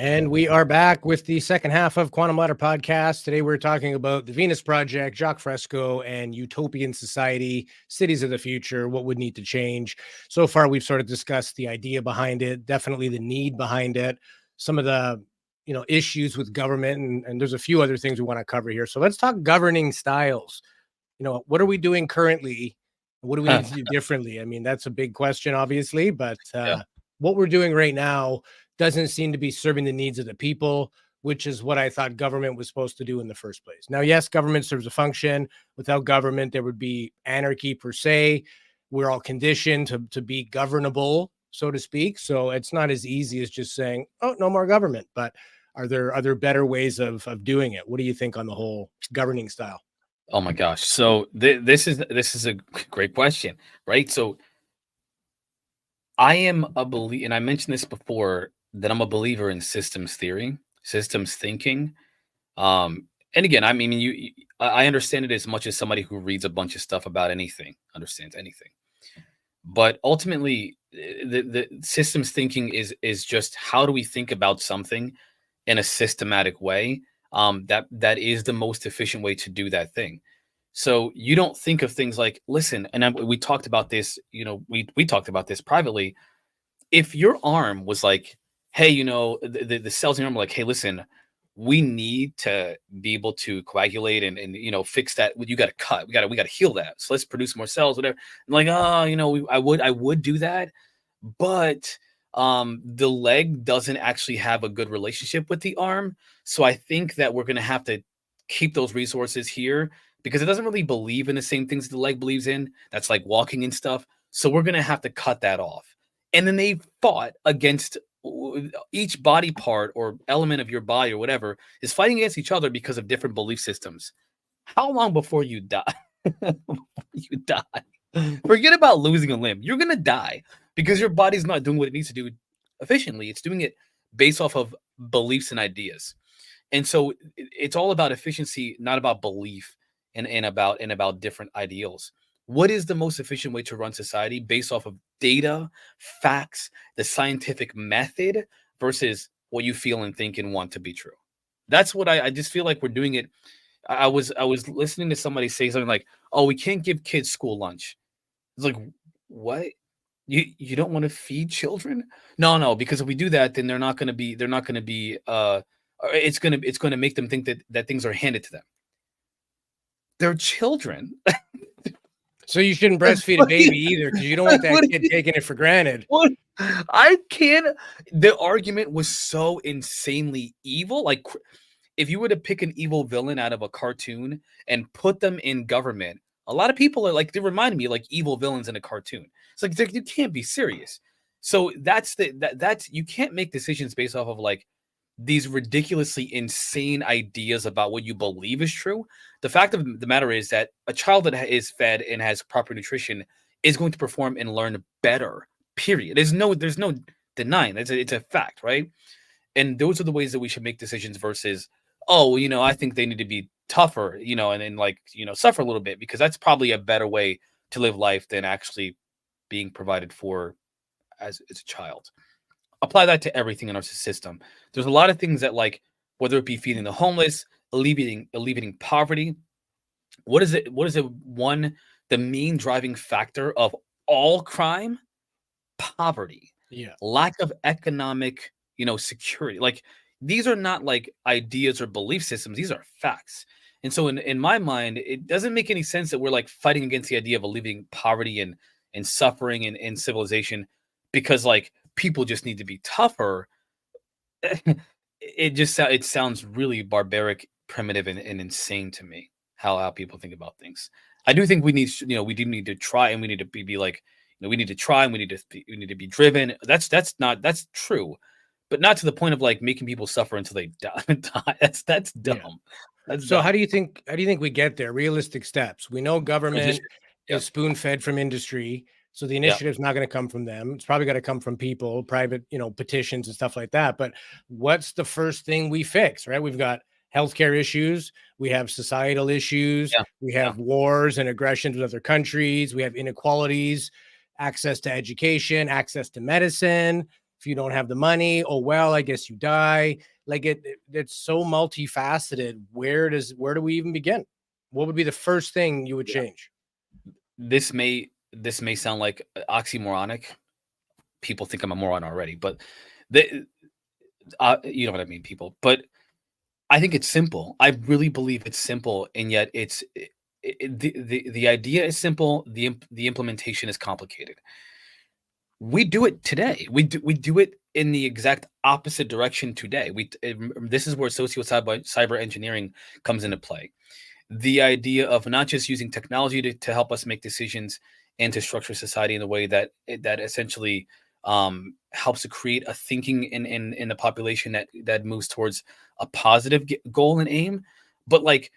And we are back with the second half of Quantum Ladder Podcast. Today we're talking about the Venus Project, Jacque Fresco, and utopian society, cities of the future, what would need to change. So far, we've sort of discussed the idea behind it, definitely the need behind it, some of the issues with government, and there's a few other things we want to cover here. So let's talk governing styles. What are we doing currently? What do we need to do differently? I mean, that's a big question, obviously, but Yeah. what we're doing right now doesn't seem to be serving the needs of the people, which is what I thought government was supposed to do in the first place. Now, yes, government serves a function. Without government, there would be anarchy per se. We're all conditioned to be governable, so to speak. So it's not as easy as just saying, oh, no more government. But are there better ways of doing it? What do you think on the whole governing style? Oh my gosh. So this is a great question, right? So I am a believer, and I mentioned this before, that I'm a believer in systems theory, systems thinking. And again, I mean, I understand it as much as somebody who reads a bunch of stuff about anything understands anything. But ultimately, the systems thinking is just how do we think about something in a systematic way, that is the most efficient way to do that thing. So you don't think of things like, listen, and we talked about this, we talked about this privately. If your arm was like, hey, the cells in your arm are like, hey, listen, we need to be able to coagulate and fix that. You got to cut. We got to heal that. So let's produce more cells, whatever. I'm like, oh, I would do that, but the leg doesn't actually have a good relationship with the arm. So I think that we're gonna have to keep those resources here because it doesn't really believe in the same things the leg believes in. That's like walking and stuff. So we're gonna have to cut that off. And then they fought against each body part or element of your body or whatever is fighting against each other because of different belief systems. How long before you die? You die. Forget about losing a limb. You're gonna die because your body's not doing what it needs to do efficiently. It's doing it based off of beliefs and ideas. And so it's all about efficiency, not about belief and about different ideals. What is the most efficient way to run society based off of data, facts, the scientific method versus what you feel and think and want to be true? That's what I just feel like we're doing it. I was listening to somebody say something like, "Oh, we can't give kids school lunch." It's like, what? You don't want to feed children? No, because if we do that, then they're not gonna be it's gonna make them think that things are handed to them. They're children. So you shouldn't breastfeed a baby either because you don't want that kid taking it for granted. What? I can't. The argument was so insanely evil. Like, if you were to pick an evil villain out of a cartoon and put them in government, a lot of people are like, they remind me of like evil villains in a cartoon. It's like you can't be serious. So that's you can't make decisions based off of like these ridiculously insane ideas about what you believe is true. The fact of the matter is that a child that is fed and has proper nutrition is going to perform and learn better. Period. There's no denying. It's a fact, right? And those are the ways that we should make decisions versus, oh, I think they need to be tougher, and like, suffer a little bit because that's probably a better way to live life than actually being provided for as a child. Apply that to everything in our system. There's a lot of things that, like, whether it be feeding the homeless, alleviating poverty. What is it? The main driving factor of all crime? Poverty. Yeah. Lack of economic, security. Like, these are not like ideas or belief systems. These are facts. And so in my mind, it doesn't make any sense that we're like fighting against the idea of alleviating poverty and suffering and civilization because like people just need to be tougher. It sounds really barbaric, primitive, and insane to me how people think about things. I do think we do need to try, and we need to be like, we need to try, and we need to be driven. That's true, but not to the point of like making people suffer until they die. That's dumb. Yeah. That's So dumb. how do you think we get there? Realistic steps. We know government Yeah. is spoon fed from industry. So the Yeah. initiative's not going to come from them. It's probably going to come from people, private, petitions and stuff like that. But what's the first thing we fix, right? We've got healthcare issues. We have societal issues. Yeah. We have wars and aggressions with other countries. We have inequalities, access to education, access to medicine. If you don't have the money, oh well, I guess you die. Like it's so multifaceted. Where do we even begin? What would be the first thing you would Yeah. change? This may sound like oxymoronic. People think I'm a moron already, but the you know what I mean, people. But I think it's simple. I really believe it's simple, and yet the idea is simple. The implementation is complicated. We do it today. We do it in the exact opposite direction today. This is where cyber engineering comes into play. The idea of not just using technology to help us make decisions and to structure society in a way that essentially helps to create a thinking in the population that moves towards a positive goal and aim, but like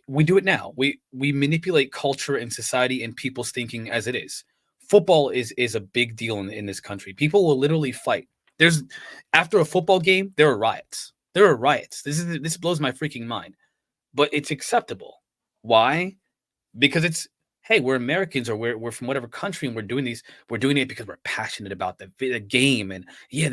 we do it now. We manipulate culture and society and people's thinking as it is. Football is a big deal in this country. People will literally fight. There's After a football game, there are riots. There are riots. This blows my freaking mind, but it's acceptable. Why? Because it's, hey, we're Americans, or we're from whatever country, and we're doing it because we're passionate about the game, and yeah,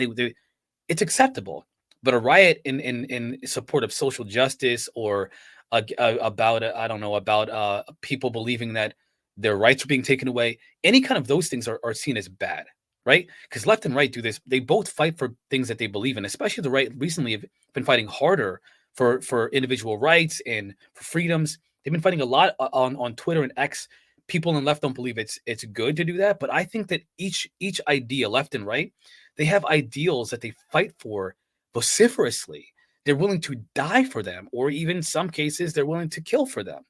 it's acceptable. But a riot in support of social justice, or about I don't know, about people believing that their rights are being taken away, any kind of those things are seen as bad, right? Because left and right do this. They both fight for things that they believe in. Especially the right recently have been fighting harder for individual rights and for freedoms. They've been fighting a lot on Twitter and X. People on the left don't believe it's good to do that, but I think that each idea, left and right, they have ideals that they fight for vociferously. They're willing to die for them, or even in some cases, they're willing to kill for them.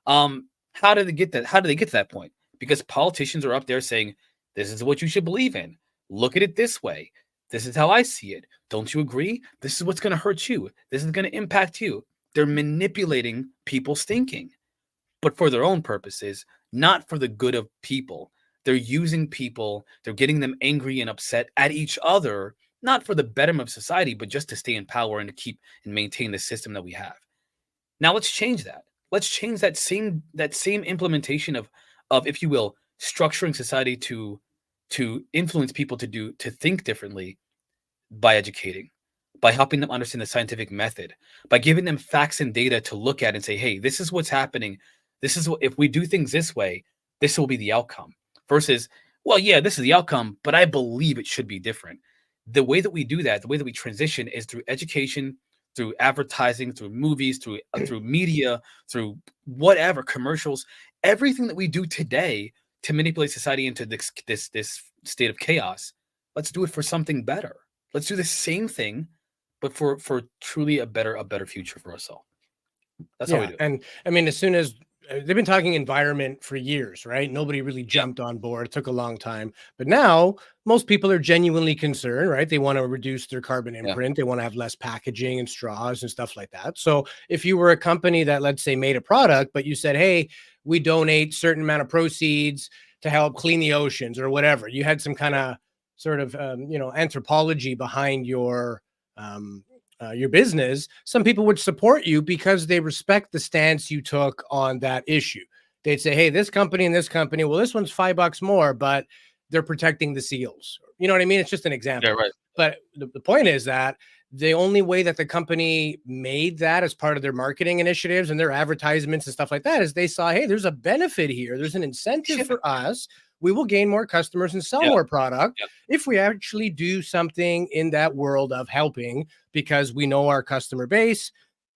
How do they get that? How do they get to that point? Because politicians are up there saying, "This is what you should believe in. Look at it this way. This is how I see it. Don't you agree? This is what's going to hurt you. This is going to impact you." They're manipulating people's thinking, but for their own purposes, not for the good of people. They're using people, they're getting them angry and upset at each other, not for the betterment of society, but just to stay in power and to keep and maintain the system that we have. Now let's change that. Let's change that same implementation of if you will, structuring society to influence people to think differently by educating, by helping them understand the scientific method, by giving them facts and data to look at and say, hey, this is what's happening. This is what, if we do things this way, this will be the outcome. Versus, well, yeah, this is the outcome, but I believe it should be different. The way that we do that, the way that we transition is through education, through advertising, through movies, through media, through whatever, commercials, everything that we do today to manipulate society into this state of chaos. Let's do it for something better. Let's do the same thing, but for truly a better future for us all. That's how we do it. And I mean, as soon as they've been talking environment for years, right? Nobody really jumped on board. It took a long time, but now most people are genuinely concerned, right? They want to reduce their carbon imprint. They want to have less packaging and straws and stuff like that. So if you were a company that, let's say, made a product, but you said, hey, we donate certain amount of proceeds to help clean the oceans or whatever, you had some kind of sort of, anthropology behind your business, some people would support you because they respect the stance you took on that issue. They'd say, hey, this company and this company, well, this one's $5 more, but they're protecting the seals. You know what I mean? It's just an example. Yeah, right. But the point is that the only way that the company made that as part of their marketing initiatives and their advertisements and stuff like that is they saw, hey, there's a benefit here. There's an incentive for us. We will gain more customers and sell more product if we actually do something in that world of helping, because we know our customer base,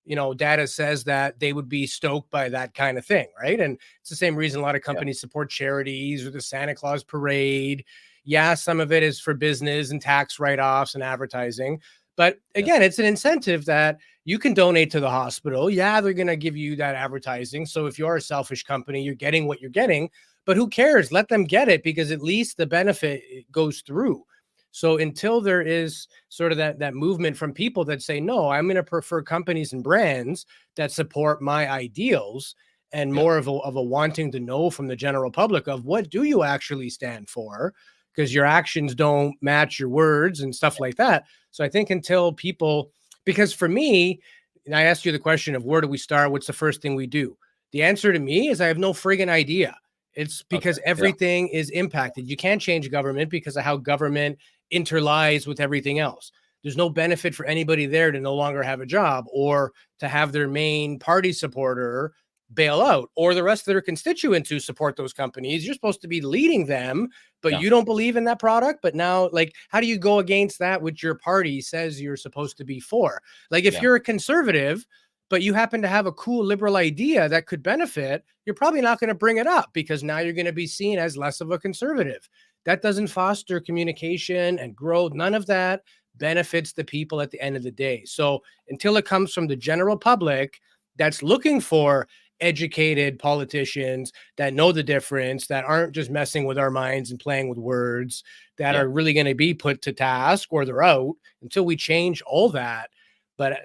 data says that they would be stoked by that kind of thing, right? And it's the same reason a lot of companies support charities or the Santa Claus parade. Yeah, some of it is for business and tax write-offs and advertising. But again, it's an incentive that you can donate to the hospital. Yeah, they're going to give you that advertising. So if you're a selfish company, you're getting what you're getting. But who cares? Let them get it, because at least the benefit goes through. So until there is sort of that movement from people that say, no, I'm going to prefer companies and brands that support my ideals, and more of a wanting to know from the general public of what do you actually stand for, because your actions don't match your words and stuff like that. So I think until people, because for me, and I asked you the question of where do we start? What's the first thing we do? The answer to me is I have no friggin' idea. It's because everything is impacted. You can't change government because of how government interlies with everything else. There's no benefit for anybody there to no longer have a job or to have their main party supporter bail out, or the rest of their constituents who support those companies. You're supposed to be leading them, but Yeah. you don't believe in that product. But now, like, how do you go against that which your party says you're supposed to be for? Like, if Yeah. you're a conservative, but you happen to have a cool liberal idea that could benefit, you're probably not going to bring it up because now you're going to be seen as less of a conservative. That doesn't foster communication and growth. None of that benefits the people at the end of the day. So until it comes from the general public that's looking for educated politicians that know the difference, that aren't just messing with our minds and playing with words, that Yeah. are really going to be put to task, or they're out, until we change all that. But,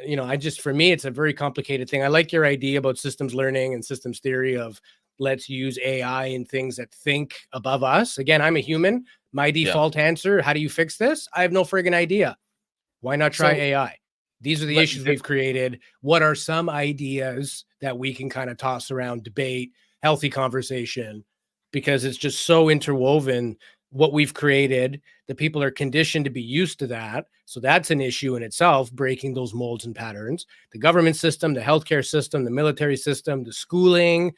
for me, it's a very complicated thing. I like your idea about systems learning and systems theory of let's use AI in things that think above us. Again, I'm a human. My default answer, how do you fix this? I have no friggin' idea. Why not try So AI? These are the issues we've created. What are some ideas that we can kind of toss around, debate, healthy conversation? Because it's just so interwoven what we've created. The people are conditioned to be used to that. So that's an issue in itself, breaking those molds and patterns. The government system, the healthcare system, the military system, the schooling,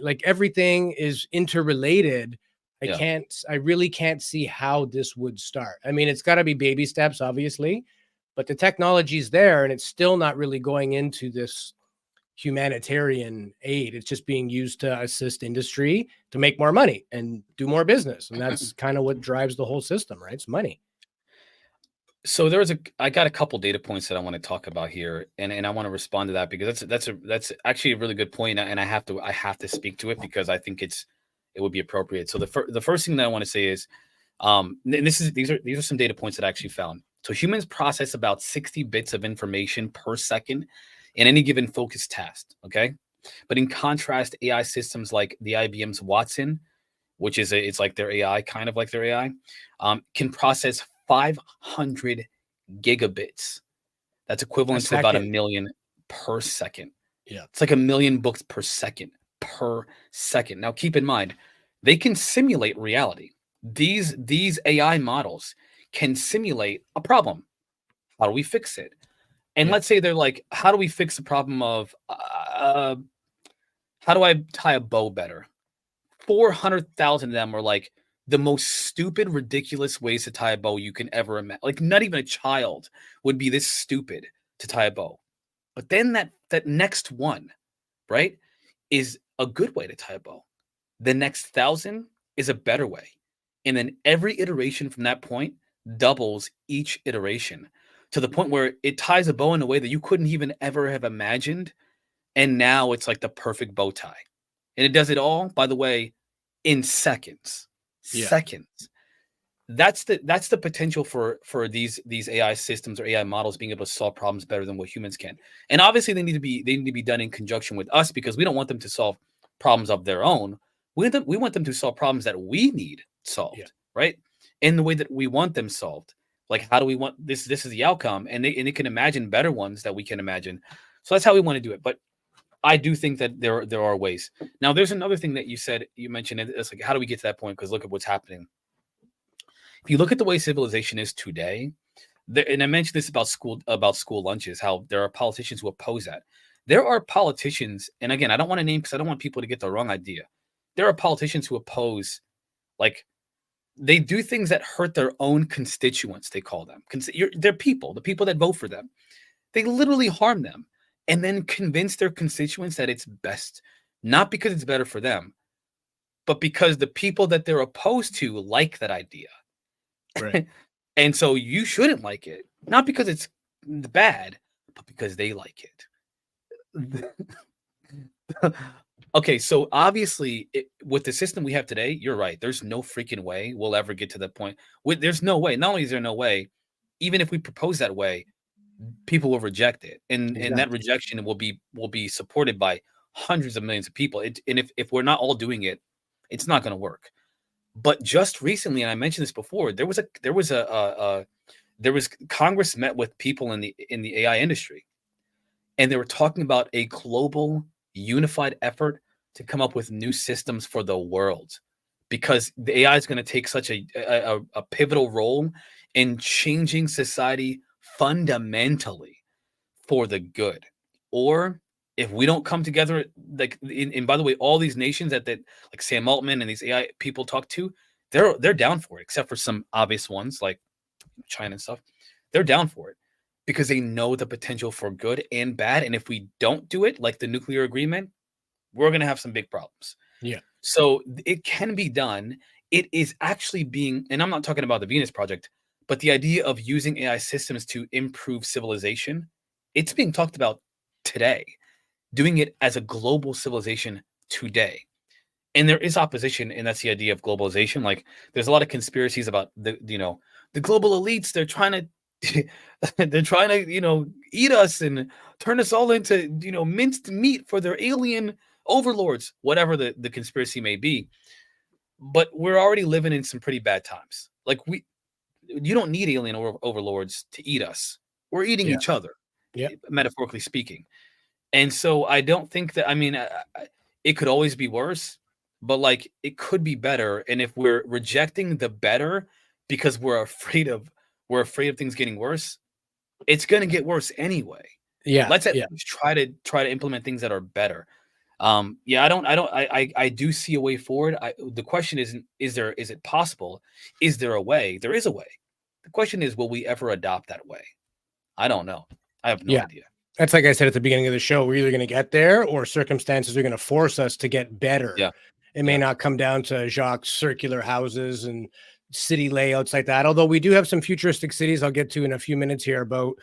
like everything is interrelated. Yeah. I really can't see how this would start. I mean, it's got to be baby steps, obviously, but the technology is there and it's still not really going into this humanitarian aid. It's just being used to assist industry to make more money and do more business. And that's kind of what drives the whole system, right? It's money. So I got a couple data points that I want to talk about here, and I want to respond to that because that's actually a really good point, and I have to speak to it because I think it would be appropriate. So the first thing that I want to say is, and these are some data points that I actually found. So humans process about 60 bits of information per second in any given focused task. Okay, but in contrast, AI systems like the IBM's Watson, which is it's like their AI, kind of like their AI, can process 500 gigabits. That's equivalent to about 1 million per second. Yeah. It's like 1 million books per second. Now, keep in mind, they can simulate reality. These AI models can simulate a problem. How do we fix it? And let's say they're like, how do we fix the problem of how do I tie a bow better? 400,000 of them are like the most stupid, ridiculous ways to tie a bow you can ever imagine. Like, not even a child would be this stupid to tie a bow. But then that next one, right, is a good way to tie a bow. The next 1,000 is a better way. And then every iteration from that point doubles each iteration to the point where it ties a bow in a way that you couldn't even ever have imagined. And now it's like the perfect bow tie. And it does it all, by the way, in seconds. Yeah. Seconds. That's the potential for these AI systems or AI models being able to solve problems better than what humans can. And obviously they need to be done in conjunction with us because we don't want them to solve problems of their own. We want them to solve problems that we need solved, right? In the way that we want them solved. Like, how do we want this? This is the outcome, and they can imagine better ones that we can imagine. So that's how we want to do it. But I do think that there are ways. Now, there's another thing that you mentioned. It's like, how do we get to that point? Because look at what's happening. If you look at the way civilization is today, and I mentioned this about school lunches, how there are politicians who oppose that. There are politicians, and again, I don't want to name because I don't want people to get the wrong idea. There are politicians who oppose, like, they do things that hurt their own constituents. They call them. They're people, the people that vote for them. They literally harm them and then convince their constituents that it's best, not because it's better for them, but because the people that they're opposed to like that idea. Right. And so you shouldn't like it, not because it's bad, but because they like it. Okay, so obviously, with the system we have today, you're right. There's no freaking way we'll ever get to that point. There's no way. Not only is there no way, even if we propose that way, people will reject it, and that rejection will be supported by hundreds of millions of people. And if we're not all doing it, it's not going to work. But just recently, and I mentioned this before, there was Congress met with people in the AI industry, and they were talking about a global unified effort to come up with new systems for the world, because the AI is going to take such a pivotal role in changing society fundamentally for the good. Or if we don't come together, like, and by the way, all these nations that like Sam Altman and these AI people talk to, they're down for it, except for some obvious ones like China and stuff. They're down for it because they know the potential for good and bad. And if we don't do it, like the nuclear agreement, we're going to have some big problems. Yeah. So it can be done. It is actually being, and I'm not talking about the Venus Project, but the idea of using AI systems to improve civilization, it's being talked about today, doing it as a global civilization today. And there is opposition, and that's the idea of globalization. Like, there's a lot of conspiracies about the global elites. They're trying to eat us and turn us all into minced meat for their alien overlords, whatever the conspiracy may be. But we're already living in some pretty bad times. Like, you don't need alien overlords to eat us. We're eating each other, metaphorically speaking. And so I don't think that, it could always be worse, but like, it could be better. And if we're rejecting the better because we're afraid of things getting worse, it's going to get worse anyway. Let's at least try to implement things that are better. I do see a way forward. The question isn't, is it possible? Is there a way? There is a way. The question is, will we ever adopt that way? I don't know. I have no idea. That's like I said at the beginning of the show, we're either going to get there or circumstances are going to force us to get better. Yeah. It may not come down to Jacque's circular houses and city layouts like that. Although we do have some futuristic cities I'll get to in a few minutes here about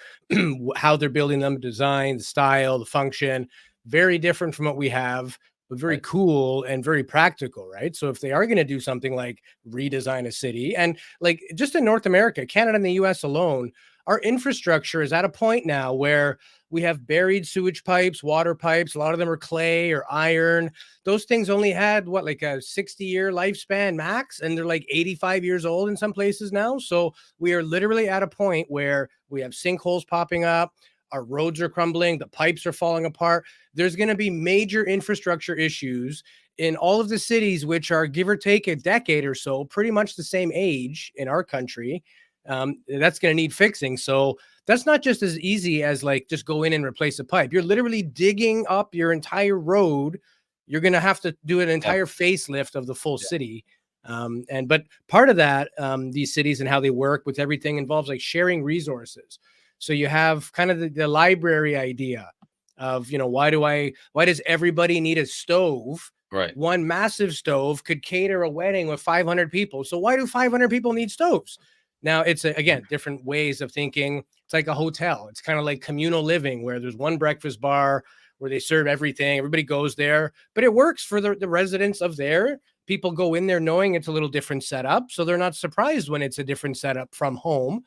how they're building them, design, the style, the function, very different from what we have, but very cool and very practical, right? So if they are going to do something like redesign a city, and like just in North America, Canada and the US alone, our infrastructure is at a point now where we have buried sewage pipes, water pipes. A lot of them are clay or iron. Those things only had like a 60-year lifespan max, and they're like 85 years old in some places now. So we are literally at a point where we have sinkholes popping up. Our roads are crumbling. The pipes are falling apart. There's going to be major infrastructure issues in all of the cities, which are, give or take a decade or so, pretty much the same age in our country. That's going to need fixing. So that's not just as easy as like just go in and replace a pipe. You're literally digging up your entire road. You're going to have to do an entire facelift of the full city. But part of that, these cities and how they work with everything involves like sharing resources. So you have kind of the library idea of, why does everybody need a stove? Right. One massive stove could cater a wedding with 500 people. So why do 500 people need stoves? Now, it's, again, different ways of thinking. It's like a hotel. It's kind of like communal living where there's one breakfast bar where they serve everything. Everybody goes there, but it works for the residents of there. People go in there knowing it's a little different setup. So they're not surprised when it's a different setup from home.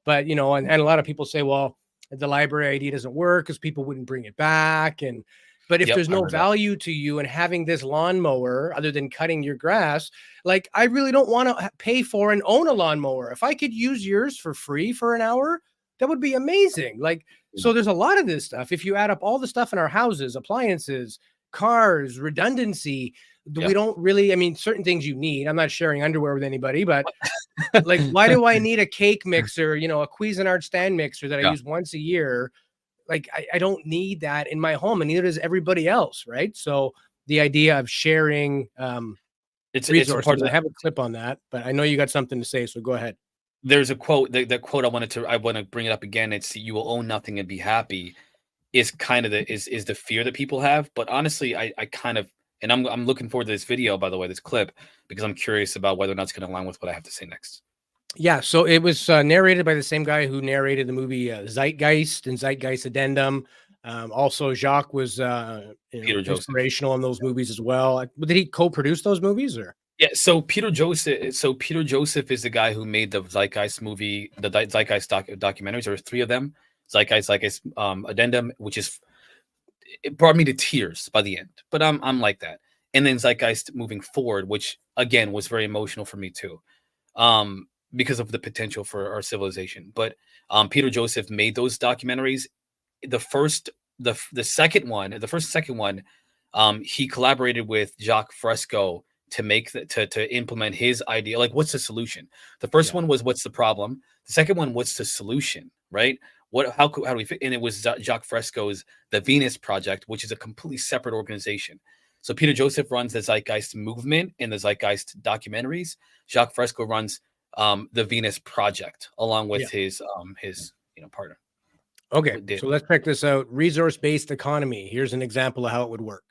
But, and a lot of people say, well, the library idea doesn't work because people wouldn't bring it back. But if there's no value to you in having this lawnmower other than cutting your grass, like I really don't want to pay for and own a lawnmower. If I could use yours for free for an hour, that would be amazing. Like, so there's a lot of this stuff. If you add up all the stuff in our houses, appliances, cars, redundancy, we don't really, certain things you need. I'm not sharing underwear with anybody, but like, why do I need a cake mixer, a Cuisinart stand mixer that I use once a year? Like, I don't need that in my home, and neither does everybody else, right? So the idea of sharing it's resources, I have a clip on that, but I know you got something to say, so go ahead. There's a quote, that quote I want to bring it up again. It's, you will own nothing and be happy, is kind of the fear that people have. But honestly, I kind of, and I'm looking forward to this video, by the way, this clip, because I'm curious about whether or not it's going to align with what I have to say next. Yeah, so it was narrated by the same guy who narrated the movie Zeitgeist and Zeitgeist Addendum. Also, Jacque was inspirational in those movies as well. Did he co-produce those movies, or? Yeah, so Peter Joseph is the guy who made the Zeitgeist movie, the Zeitgeist documentaries. There were 3 of them. Zeitgeist Addendum, which it brought me to tears by the end. But I'm like that. And then Zeitgeist Moving Forward, which again was very emotional for me too. Because of the potential for our civilization. But Peter Joseph made those documentaries. The first and second one, he collaborated with Jacque Fresco to make to implement his idea. Like, what's the solution? The first one was, what's the problem? The second one, what's the solution? Right? How do we fit? And it was Jacque Fresco's The Venus Project, which is a completely separate organization. So Peter Joseph runs the Zeitgeist movement and the Zeitgeist documentaries. Jacque Fresco runs the Venus Project along with his partner. Okay, so let's check this out. Resource-based economy. Here's an example of how it would work.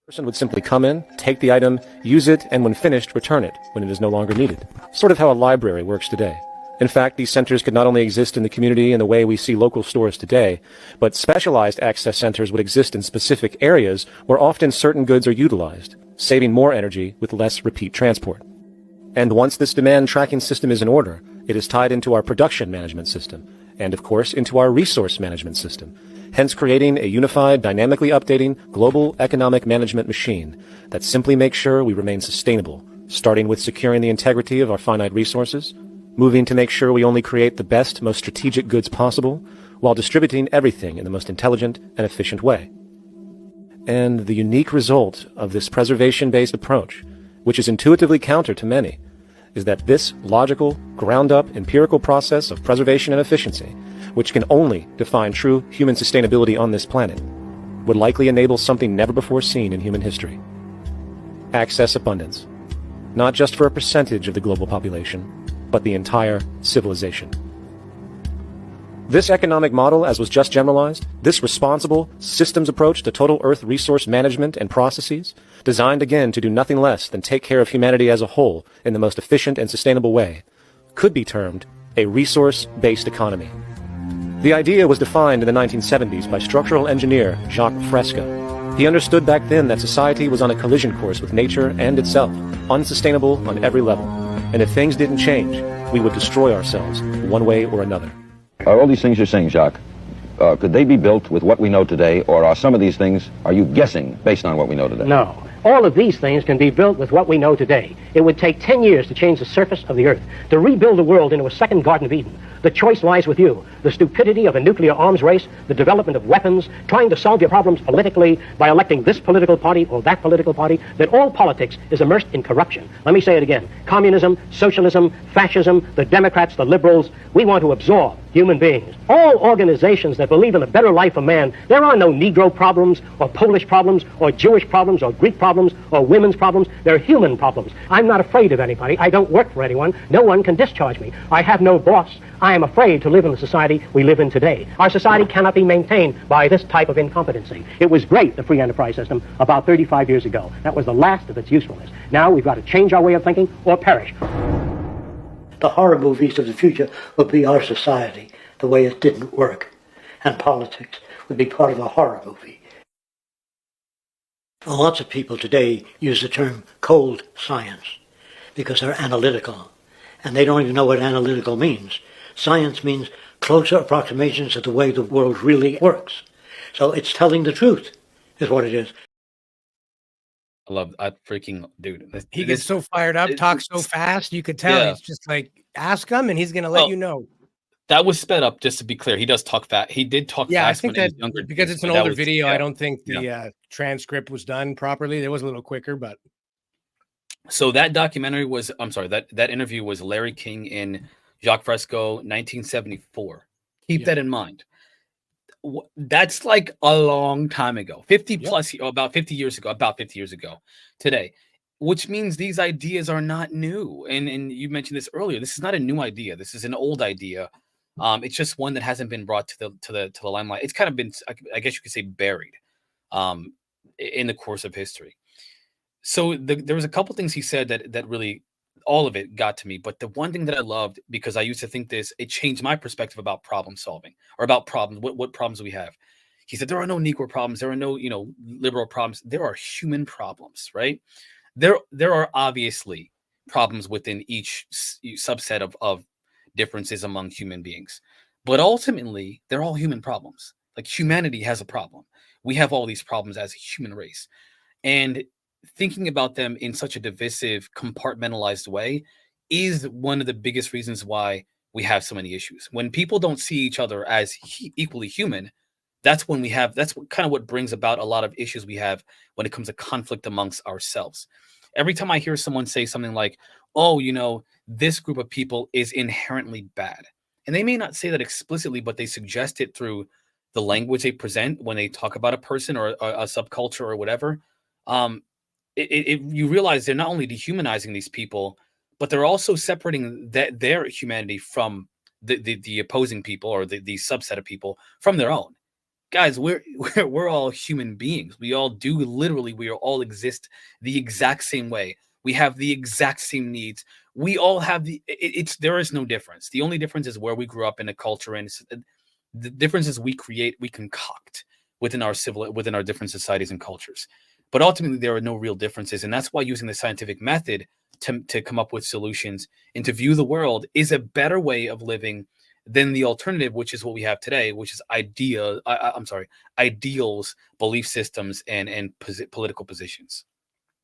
Person would simply come in, take the item, use it, and when finished, return it when it is no longer needed. Sort of how a library works today. In fact, these centers could not only exist in the community in the way we see local stores today, but specialized access centers would exist in specific areas where often certain goods are utilized, saving more energy with less repeat transport. And once this demand tracking system is in order, it is tied into our production management system, and of course into our resource management system, hence creating a unified, dynamically updating global economic management machine that simply makes sure we remain sustainable, starting with securing the integrity of our finite resources, moving to make sure we only create the best, most strategic goods possible, while distributing everything in the most intelligent and efficient way. And the unique result of this preservation-based approach, which is intuitively counter to many, is that this logical, ground-up, empirical process of preservation and efficiency, which can only define true human sustainability on this planet, would likely enable something never before seen in human history. Access abundance, not just for a percentage of the global population, but the entire civilization. This economic model, as was just generalized, this responsible systems approach to total Earth resource management and processes, designed again to do nothing less than take care of humanity as a whole in the most efficient and sustainable way, could be termed a resource-based economy. The idea was defined in the 1970s by structural engineer Jacque Fresco. He understood back then that society was on a collision course with nature and itself, unsustainable on every level. And if things didn't change, we would destroy ourselves one way or another. All these things you're saying, Jacque, could they be built with what we know today, or are some of these things, are you guessing based on what we know today? No. All of these things can be built with what we know today. It would take 10 years to change the surface of the Earth, to rebuild the world into a second Garden of Eden. The choice lies with you. The stupidity of a nuclear arms race, the development of weapons, trying to solve your problems politically by electing this political party or that political party, that all politics is immersed in corruption. Let me say it again. Communism, socialism, fascism, the Democrats, the liberals, we want to absorb human beings. All organizations that believe in a better life for man, there are no Negro problems or Polish problems or Jewish problems or Greek problems or women's problems. They're human problems. I'm not afraid of anybody. I don't work for anyone. No one can discharge me. I have no boss. I am afraid to live in the society we live in today. Our society cannot be maintained by this type of incompetency. It was great, the free enterprise system, about 35 years ago. That was the last of its usefulness. Now we've got to change our way of thinking or perish. The horror movies of the future would be our society, the way it didn't work. And politics would be part of a horror movie. Lots of people today use the term cold science because they're analytical. And they don't even know what analytical means. Science means closer approximations of the way the world really works. So it's telling the truth, is what it is. I freaking, dude. He gets so fired up, talks so fast, you could tell. It's just like, ask him and he's going to let you know. That was sped up, just to be clear. He does talk fast. He did talk fast. I think when that he was younger, because it's an older video, I don't think the transcript was done properly. It was a little quicker, but. So that documentary was, that interview was Larry King in Jacque Fresco, 1974. Keep that in mind. That's like a long time ago, 50 plus, about 50 years ago today, which means these ideas are not new. And you mentioned this earlier. This is not a new idea. This is an old idea. It's just one that hasn't been brought to the limelight. It's kind of been, I guess you could say, buried in the course of history. So there was a couple things he said that really, all of it got to me. But the one thing that I loved, because I used to think this, it changed my perspective about problem solving or about problems. What problems we have? He said there are no Negro problems. There are no liberal problems. There are human problems, right? There are obviously problems within each subset of differences among human beings, but ultimately they're all human problems. Like humanity has a problem. We have all these problems as a human race, and thinking about them in such a divisive, compartmentalized way is one of the biggest reasons why we have so many issues. When people don't see each other as equally human, that's when that's kind of what brings about a lot of issues we have when it comes to conflict amongst ourselves. Every time I hear someone say something like, oh, this group of people is inherently bad. And they may not say that explicitly, but they suggest it through the language they present when they talk about a person or a subculture or whatever. You realize they're not only dehumanizing these people, but they're also separating their humanity from the opposing people or the subset of people from their own. Guys, we're all human beings. We all all exist the exact same way. We have the exact same needs. We all have there is no difference. The only difference is where we grew up in a culture, and the difference is we concoct within our different societies and cultures. But ultimately, there are no real differences, and that's why using the scientific method to come up with solutions and to view the world is a better way of living than the alternative, which is what we have today, which is ideals, belief systems, and political positions.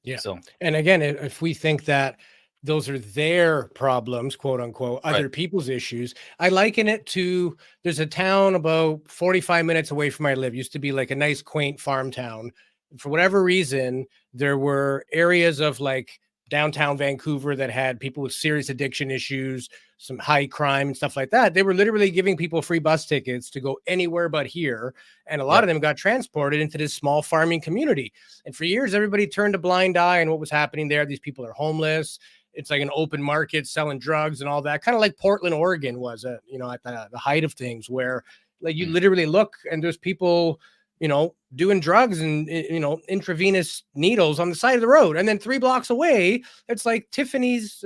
Yeah. So, and again, if we think that those are their problems, quote unquote, other people's issues, I liken it to, there's a town about 45 minutes away from where I live. Used to be like a nice, quaint farm town. For whatever reason, there were areas of like downtown Vancouver that had people with serious addiction issues, some high crime and stuff like that. They were literally giving people free bus tickets to go anywhere but here. And a lot of them got transported into this small farming community. And for years, everybody turned a blind eye on what was happening there. These people are homeless. It's like an open market selling drugs and all that, kind of like Portland, Oregon was, at the height of things, where like you literally look and there's people, doing drugs and, intravenous needles on the side of the road. And then 3 blocks away, it's like Tiffany's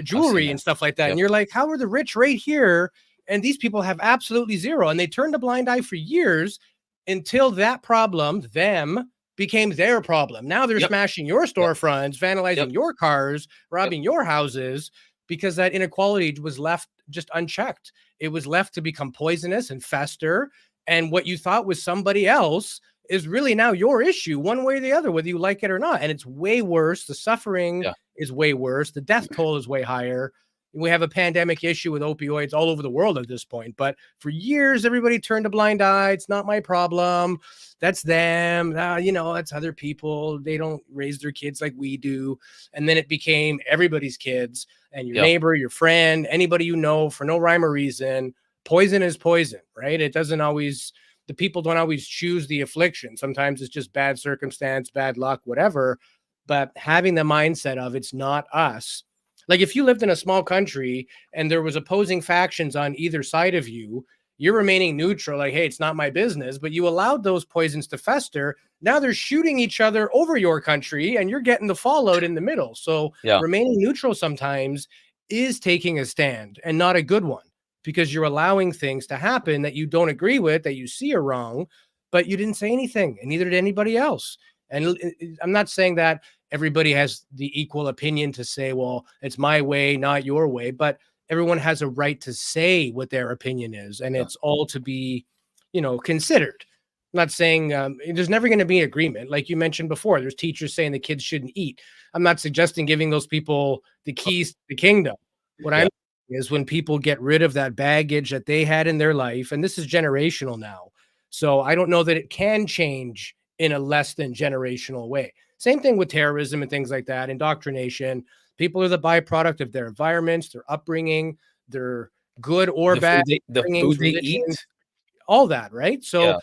jewelry and stuff like that. Yep. And you're like, how are the rich right here? And these people have absolutely zero. And they turned a blind eye for years until that problem, them, became their problem. Now they're smashing your storefronts, vandalizing your cars, robbing your houses, because that inequality was left just unchecked. It was left to become poisonous and fester. And what you thought was somebody else is really now your issue, one way or the other, whether you like it or not. And it's way worse. The suffering is way worse. The death toll is way higher. We have a pandemic issue with opioids all over the world at this point. But for years, everybody turned a blind eye. It's not my problem. That's them. That's other people. They don't raise their kids like we do. And then it became everybody's kids and your neighbor, your friend, anybody you know, for no rhyme or reason. Poison is poison, right? It doesn't always, the people don't always choose the affliction. Sometimes it's just bad circumstance, bad luck, whatever. But having the mindset of it's not us. Like if you lived in a small country and there was opposing factions on either side of you, you're remaining neutral, like, hey, it's not my business, but you allowed those poisons to fester. Now they're shooting each other over your country and you're getting the fallout in the middle. So remaining neutral sometimes is taking a stand, and not a good one, because you're allowing things to happen that you don't agree with, that you see are wrong, but you didn't say anything, and neither did anybody else. And I'm not saying that everybody has the equal opinion to say, well, it's my way, not your way, but everyone has a right to say what their opinion is, and it's all to be, considered. I'm not saying there's never going to be agreement. Like you mentioned before, there's teachers saying the kids shouldn't eat. I'm not suggesting giving those people the keys to the kingdom. What I'm is when people get rid of that baggage that they had in their life, and this is generational now. So I don't know that it can change in a less than generational way. Same thing with terrorism and things like that, indoctrination. People are the byproduct of their environments, their upbringing, their good or bad, the food they eat, all that, right? So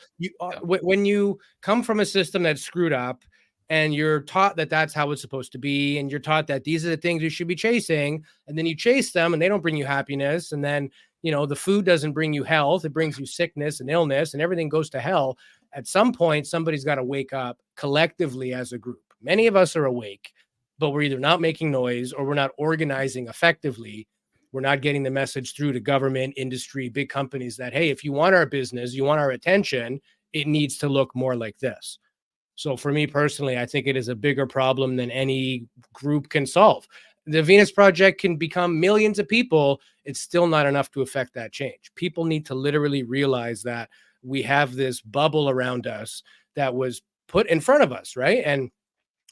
when you come from a system that's screwed up, and you're taught that that's how it's supposed to be, and you're taught that these are the things you should be chasing, and then you chase them and they don't bring you happiness, and then the food doesn't bring you health, it brings you sickness and illness, and everything goes to hell. At some point, somebody's got to wake up collectively as a group. Many of us are awake, but we're either not making noise or we're not organizing effectively. We're not getting the message through to government, industry, big companies that, hey, if you want our business, you want our attention, it needs to look more like this. So for me personally, I think it is a bigger problem than any group can solve. The Venus Project can become millions of people. It's still not enough to affect that change. People need to literally realize that we have this bubble around us that was put in front of us, right? And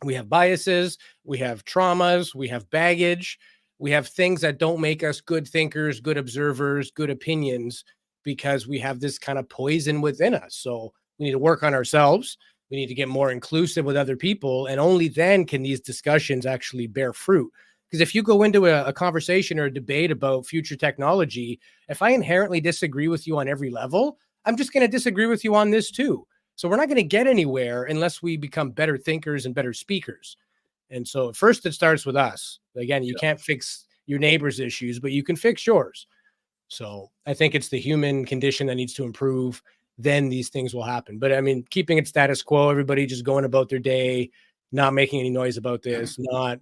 we have biases, we have traumas, we have baggage, we have things that don't make us good thinkers, good observers, good opinions, because we have this kind of poison within us. So we need to work on ourselves. We need to get more inclusive with other people. And only then can these discussions actually bear fruit. Because if you go into a conversation or a debate about future technology, if I inherently disagree with you on every level, I'm just going to disagree with you on this too. So we're not going to get anywhere unless we become better thinkers and better speakers. And so first it starts with us. Again, you can't fix your neighbor's issues, but you can fix yours. So I think it's the human condition that needs to improve. Then these things will happen. But I mean, keeping it status quo, everybody just going about their day, not making any noise about this, not,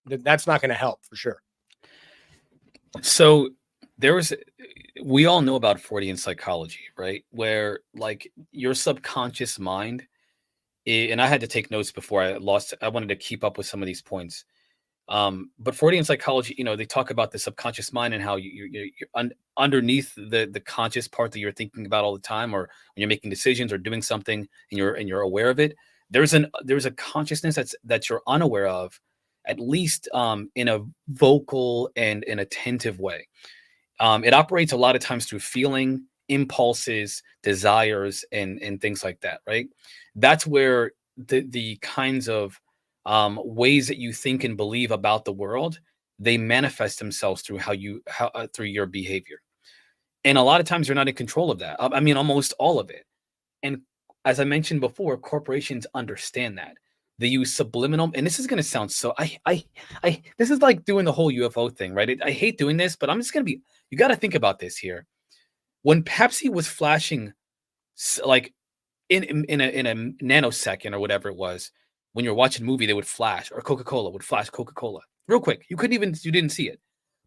that's not going to help for sure. So we all know about Freudian psychology, right? Where like your subconscious mind, and I had to take notes before I wanted to keep up with some of these points. But Freudian psychology, they talk about the subconscious mind and how you're underneath the conscious part that you're thinking about all the time, or when you're making decisions or doing something and you're aware of it. There's a consciousness that you're unaware of, at least in a vocal and an attentive way. It operates a lot of times through feeling, impulses, desires, and things like that, right? That's where the kinds of ways that you think and believe about the world, they manifest themselves through through your behavior. And a lot of times you're not in control of that. I mean, almost all of it. And as I mentioned before, corporations understand that. They use subliminal, and this is going to sound so, this is like doing the whole UFO thing, right? I hate doing this, but I'm just going to you got to think about this here. When Pepsi was flashing like in a nanosecond or whatever it was, when you're watching a movie, they would flash, or Coca-Cola would flash Coca-Cola real quick. You didn't see it,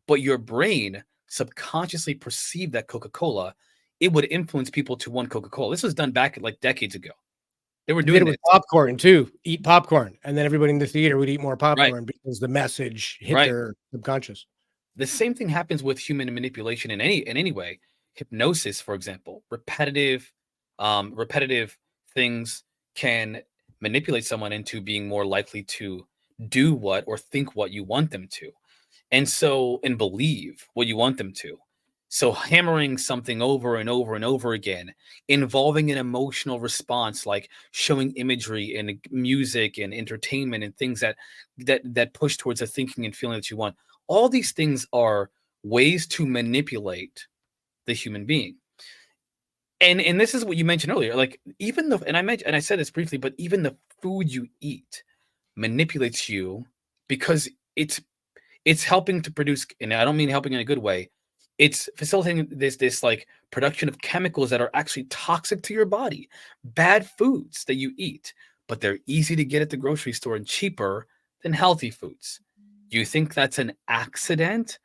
but your brain subconsciously perceived that Coca-Cola, it would influence people to want Coca-Cola. This was done back like decades ago. They were doing it with popcorn too. Eat popcorn, and then everybody in the theater would eat more popcorn, right, because the message hit their subconscious. The same thing happens with human manipulation in any way. Hypnosis, for example, repetitive things can manipulate someone into being more likely to do what or think what you want them to, and believe what you want them to. So hammering something over and over and over again, involving an emotional response, like showing imagery and music and entertainment and things that push towards a thinking and feeling that you want. All these things are ways to manipulate the human being. And this is what you mentioned earlier, like even and I said this briefly, but even the food you eat manipulates you, because it's helping to produce, and I don't mean helping in a good way, it's facilitating this like production of chemicals that are actually toxic to your body, bad foods that you eat, but they're easy to get at the grocery store and cheaper than healthy foods. You think that's an accident?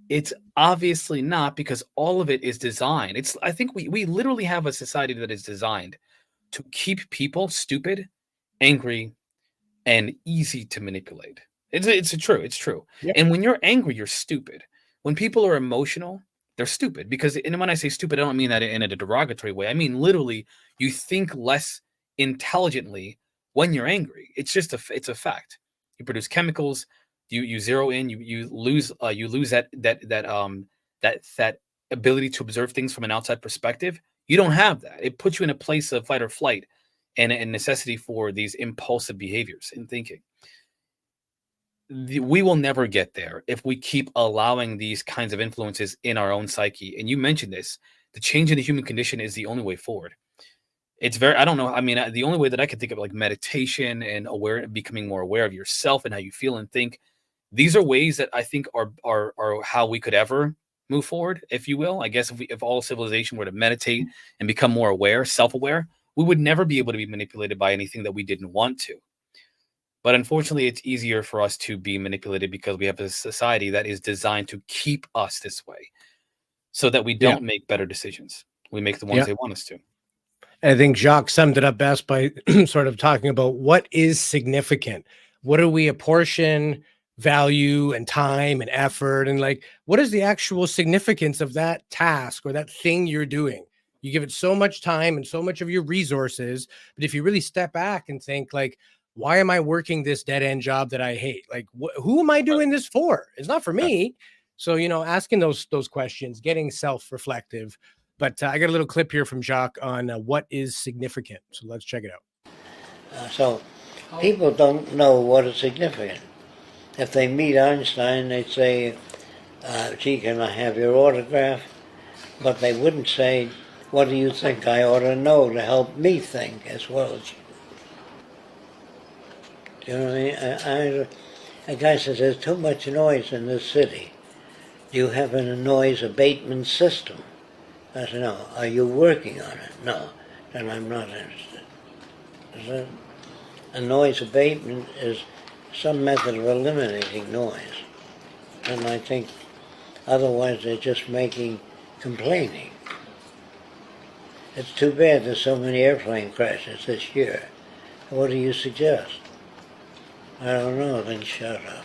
It's obviously not, because all of it is designed. I think we literally have a society that is designed to keep people stupid, angry, and easy to manipulate. It's true. Yeah. And when you're angry, you're stupid. When people are emotional, they're stupid. And when I say stupid, I don't mean that in a derogatory way. I mean literally, you think less intelligently when you're angry. It's a fact. You produce chemicals. You zero in. You lose that ability to observe things from an outside perspective. You don't have that. It puts you in a place of fight or flight, and necessity for these impulsive behaviors and thinking. We will never get there if we keep allowing these kinds of influences in our own psyche. And you mentioned this, the change in the human condition is the only way forward. I don't know. I mean, the only way that I can think of, like meditation and becoming more aware of yourself and how you feel and think. These are ways that I think are how we could ever move forward, if you will. I guess if all civilization were to meditate and become more aware, self-aware, we would never be able to be manipulated by anything that we didn't want to. But unfortunately, it's easier for us to be manipulated because we have a society that is designed to keep us this way, so that we don't make better decisions. We make the ones they want us to. I think Jacque summed it up best by sort of talking about what is significant. What do we apportion value and time and effort, and like, what is the actual significance of that task or that thing you're doing? You give it so much time and so much of your resources, but if you really step back and think, like, why am I working this dead end job that I hate? Like, who am I doing this for? It's not for me. So, asking those questions, getting self-reflective. But I got a little clip here from Jacque on what is significant. So let's check it out. So people don't know what is significant. If they meet Einstein, they say, gee, can I have your autograph? But they wouldn't say, what do you think I ought to know to help me think as well as you? Do you know what I mean? A guy says, there's too much noise in this city. Do you have a noise abatement system? I said, no. Are you working on it? No. Then I'm not interested. Is that? A noise abatement is some method of eliminating noise. And I think otherwise they're just complaining. It's too bad there's so many airplane crashes this year. What do you suggest? I don't know, then shut up.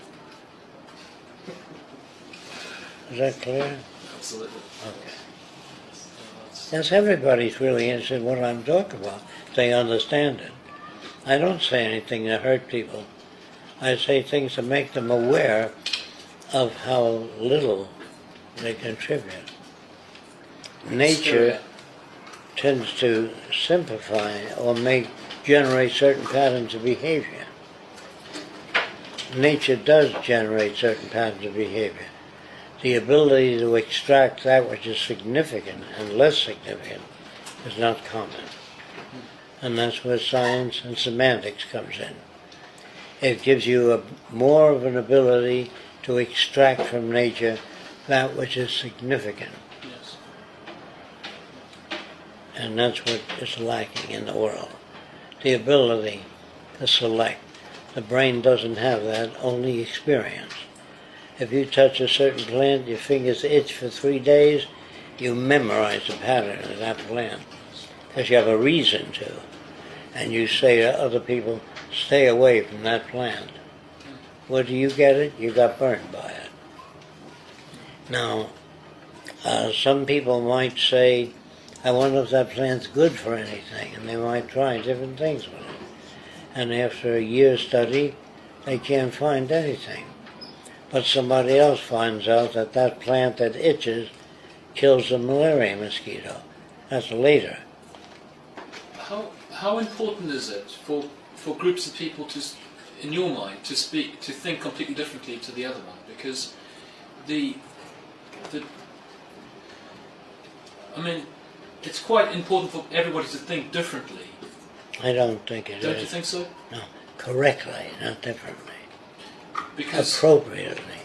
Is that clear? Absolutely. Okay. Yes, everybody's really interested in what I'm talking about. They understand it. I don't say anything to hurt people. I say things to make them aware of how little they contribute. Nature tends to simplify or generate certain patterns of behavior. Nature does generate certain patterns of behavior. The ability to extract that which is significant and less significant is not common. And that's where science and semantics comes in. It gives you more of an ability to extract from nature that which is significant. Yes. And that's what is lacking in the world. The ability to select. The brain doesn't have that, only experience. If you touch a certain plant, your fingers itch for 3 days, you memorize the pattern of that plant because you have a reason to. And you say to other people, stay away from that plant. Where do you get it? You got burned by it. Now, some people might say, I wonder if that plant's good for anything, and they might try different things with it. And after a year's study, they can't find anything. But somebody else finds out that that plant that itches kills the malaria mosquito. That's later. How important is it for groups of people to, in your mind, to think completely differently to the other one? Because I mean, it's quite important for everybody to think differently. I don't think it is. Don't you think so? No, correctly, not differently. Because appropriately.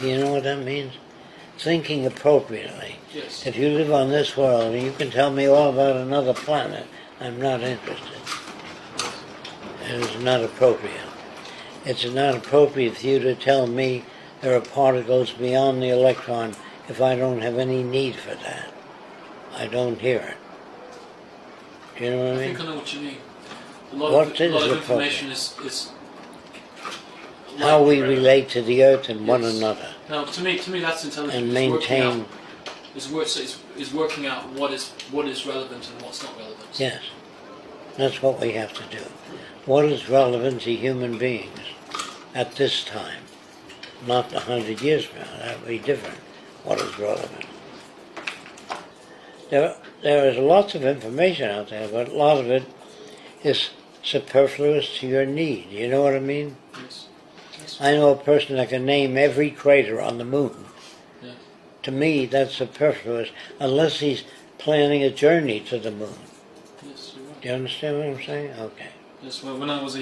Do you know what that means? Thinking appropriately. yes. If you live on this world and you can tell me all about another planet, I'm not interested. It is not appropriate. It's not appropriate for you to tell me there are particles beyond the electron if I don't have any need for that. I don't hear it. Do you know what I mean? I think I know what you mean. A What lot is of appropriate? information is How we relate to the earth and one Yes. another. Now, to me, that's intelligence. And It's maintain. working out what is relevant and what's not relevant. Yes, that's what we have to do. What is relevant to human beings at this time? Not 100 years from now, that would be different. What is relevant? There is lots of information out there, but a lot of it is superfluous to your need. You know what I mean? Yes. Yes. I know a person that can name every crater on the moon. Yeah. To me, that's superfluous, unless he's planning a journey to the moon. Yes, you're right. Do you understand what I'm saying? Okay. Yes. Well, when I was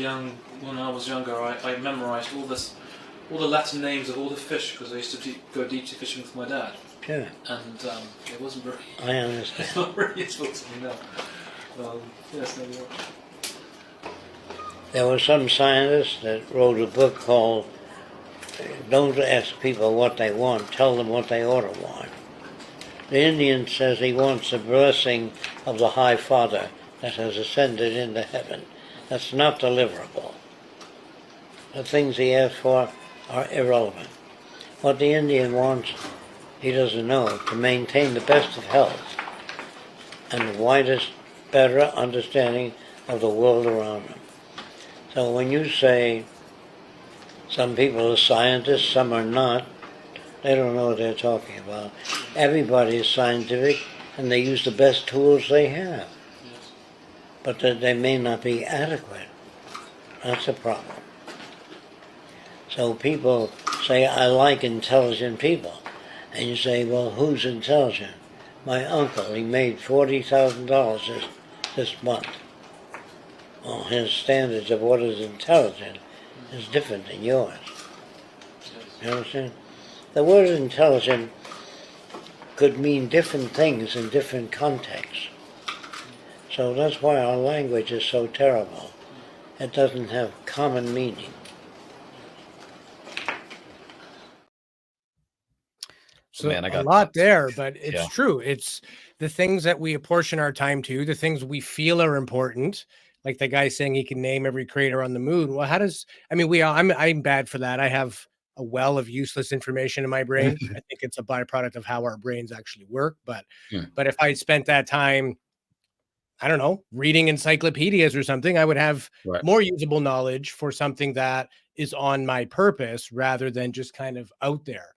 younger, I memorised all the Latin names of all the fish because I used to go deep sea fishing with my dad, Sure. and it wasn't very. I understand. It's not very useful to me now. Yes, no, you're right. There was some scientist that wrote a book called Don't Ask People What They Want, Tell Them What They Ought to Want. The Indian says he wants the blessing of the High Father that has ascended into heaven. That's not deliverable. The things he asks for are irrelevant. What the Indian wants, he doesn't know, to maintain the best of health and the widest, better understanding of the world around him. So when you say some people are scientists, some are not, they don't know what they're talking about. Everybody is scientific and they use the best tools they have. Yes. but that they may not be adequate. That's a problem. So people say, I like intelligent people. And you say, well, who's intelligent? My uncle, he made $40,000 this month. Well, his standards of what is intelligent is different than yours. You understand? The word intelligent could mean different things in different contexts. So that's why our language is so terrible. It doesn't have common meaning. So Man, I a got lot there, but it's Yeah. true. It's the things that we apportion our time to, the things we feel are important. Like the guy saying he can name every crater on the moon. Well, how does I mean I'm bad for that. I have a well of useless information in my brain. I think it's a byproduct of how our brains actually work. But Hmm. if I spent that time, I don't know, reading encyclopedias or something, I would have Right. more usable knowledge for something that is on my purpose rather than just kind of out there.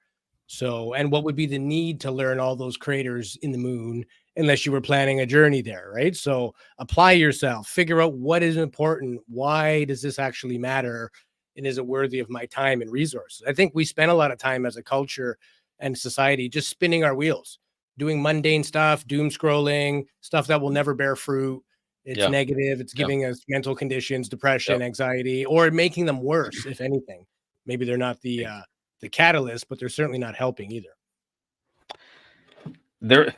So, and what would be the need to learn all those craters in the moon unless you were planning a journey there, right? So, apply yourself, figure out what is important. Why does this actually matter? And is it worthy of my time and resources? I think we spend a lot of time as a culture and society just spinning our wheels, doing mundane stuff, doom scrolling, stuff that will never bear fruit. It's Yeah. negative. It's Yeah. giving us mental conditions, depression, Yep. anxiety, or making them worse, if anything. Maybe they're not the catalyst, but they're certainly not helping either. They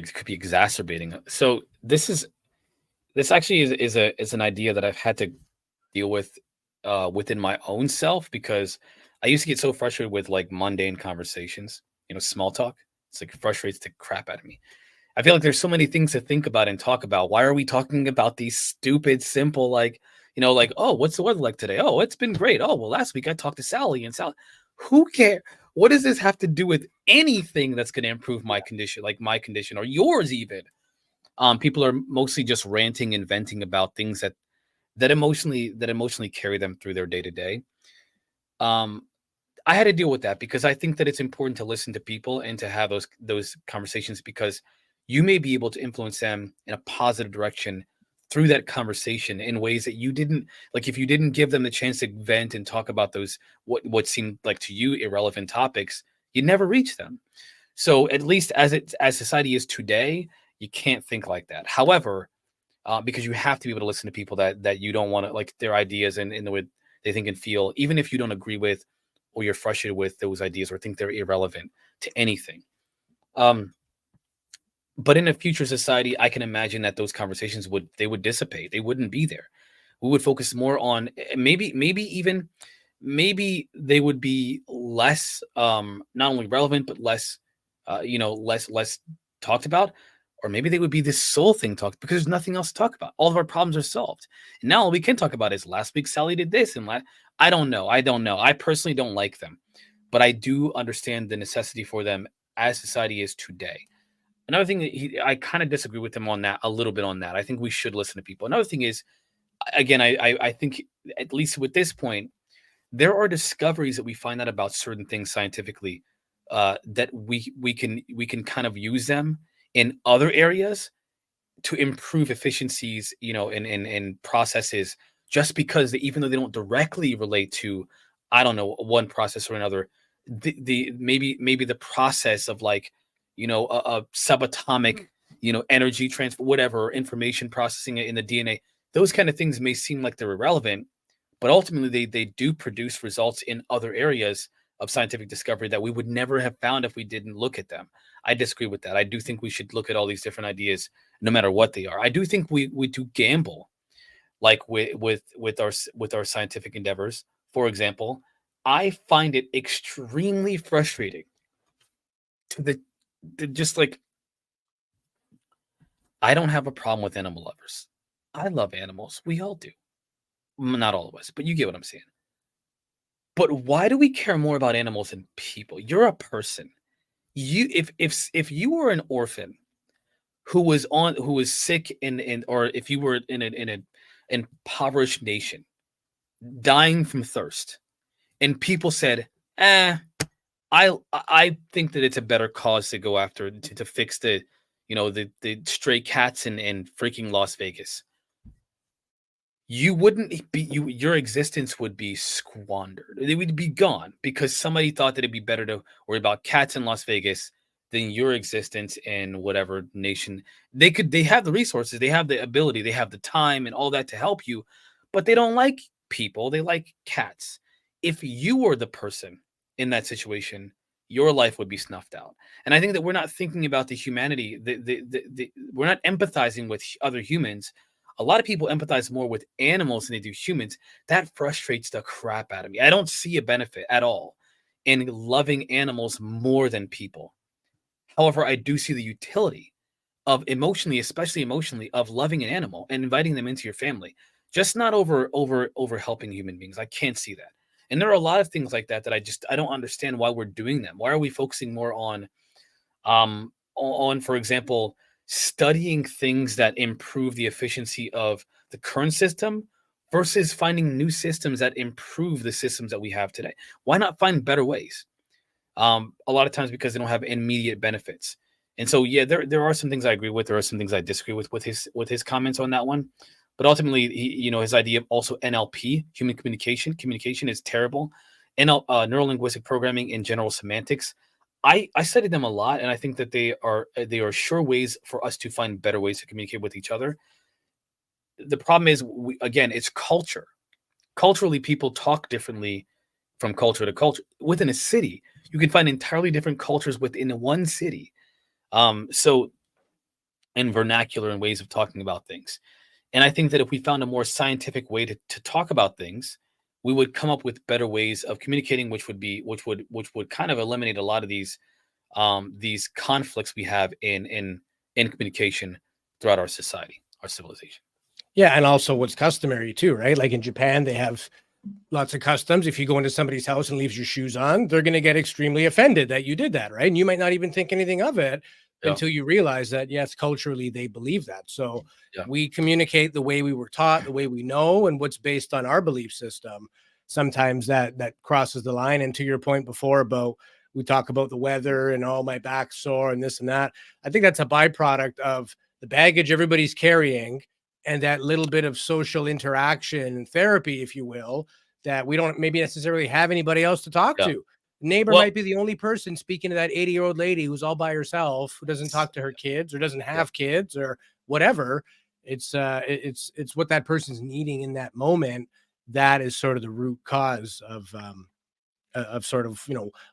could be exacerbating it. So this actually is an idea that I've had to deal with within my own self, because I used to get so frustrated with like mundane conversations, small talk. It's like frustrates the crap out of me. I feel like there's so many things to think about and talk about. Why are we talking about these stupid, simple, like, like, oh, what's the weather like today? Oh, it's been great. Oh, well, last week I talked to Sally, and Sally, who cares? What does this have to do with anything that's going to improve my condition, like my condition or yours even? People are mostly just ranting and venting about things that emotionally carry them through their day to day. I had to deal with that because I think that it's important to listen to people and to have those conversations, because you may be able to influence them in a positive direction through that conversation in ways that you didn't, like, if you didn't give them the chance to vent and talk about those what seemed like to you irrelevant topics, you never reach them. So at least as society is today, you can't think like that. However, because you have to be able to listen to people that you don't want to, like, their ideas and in the way they think and feel, even if you don't agree with or you're frustrated with those ideas or think they're irrelevant to anything. But in a future society, I can imagine that those conversations would dissipate. They wouldn't be there. We would focus more on maybe they would be less not only relevant but less less talked about, or maybe they would be this sole thing talked because there's nothing else to talk about. All of our problems are solved. And now all we can talk about is last week Sally did this and I don't know. I personally don't like them, but I do understand the necessity for them as society is today. Another thing that I kind of disagree with him on that a little bit on that. I think we should listen to people. Another thing is, again, I think at least with this point, there are discoveries that we find out about certain things scientifically that we can kind of use them in other areas to improve efficiencies, in processes, just because even though they don't directly relate to, I don't know, one process or another, the maybe the process of, like, a subatomic, energy transfer, whatever, information processing in the DNA, those kind of things may seem like they're irrelevant, but ultimately they do produce results in other areas of scientific discovery that we would never have found if we didn't look at them. I disagree with that. I do think we should look at all these different ideas, no matter what they are. I do think we do gamble, like with our scientific endeavors. For example, I find it extremely frustrating to just, like, I don't have a problem with animal lovers. I love animals. We all do. Not all of us, but you get what I'm saying. But why do we care more about animals than people? You're a person. If you were an orphan who was sick or if you were in an impoverished nation dying from thirst, and people said, I think that it's a better cause to go after to fix the the stray cats in freaking Las Vegas, you wouldn't be your existence would be squandered. It would be gone because somebody thought that it'd be better to worry about cats in Las Vegas than your existence in whatever nation. They have the resources, they have the ability, they have the time and all that to help you, but they don't like people, they like cats. If you were the person in that situation, your life would be snuffed out. And I think that we're not thinking about the humanity, we're not empathizing with other humans. A lot of people empathize more with animals than they do humans. That frustrates the crap out of me. I don't see a benefit at all in loving animals more than people. However, I do see the utility of emotionally, especially emotionally, of loving an animal and inviting them into your family. Just not over helping human beings. I can't see that. And there are a lot of things like that that I don't understand why we're doing them. Why are we focusing more on for example, studying things that improve the efficiency of the current system versus finding new systems that improve the systems that we have today? Why not find better ways? A lot of times because they don't have immediate benefits. And so, yeah, there are some things I agree with. There are some things I disagree with his comments on that one. But ultimately, his idea of also NLP, human communication is terrible. Neuro linguistic programming and general semantics, I studied them a lot, and I think that they are sure ways for us to find better ways to communicate with each other. The problem is, again, it's culture. Culturally, people talk differently from culture to culture. Within a city, you can find entirely different cultures within one city. So, and vernacular and ways of talking about things. And I think that if we found a more scientific way to talk about things, we would come up with better ways of communicating, which would kind of eliminate a lot of these conflicts we have in communication throughout our society, our civilization. Yeah, and also what's customary too, right? Like in Japan, they have lots of customs. If you go into somebody's house and leaves your shoes on, they're going to get extremely offended that you did that, right? And you might not even think anything of it until you realize that, yes, culturally they believe that. So we communicate the way we were taught, the way we know, and what's based on our belief system. Sometimes that crosses the line. And to your point before about, we talk about the weather and my back sore and this and that. I think that's a byproduct of the baggage everybody's carrying and that little bit of social interaction and therapy, if you will, that we don't maybe necessarily have anybody else to talk to. Neighbor might be the only person speaking to that 80-year-old lady who's all by herself, who doesn't talk to her kids or doesn't have kids or whatever. It's what that person's needing in that moment. That is sort of the root cause of sort of,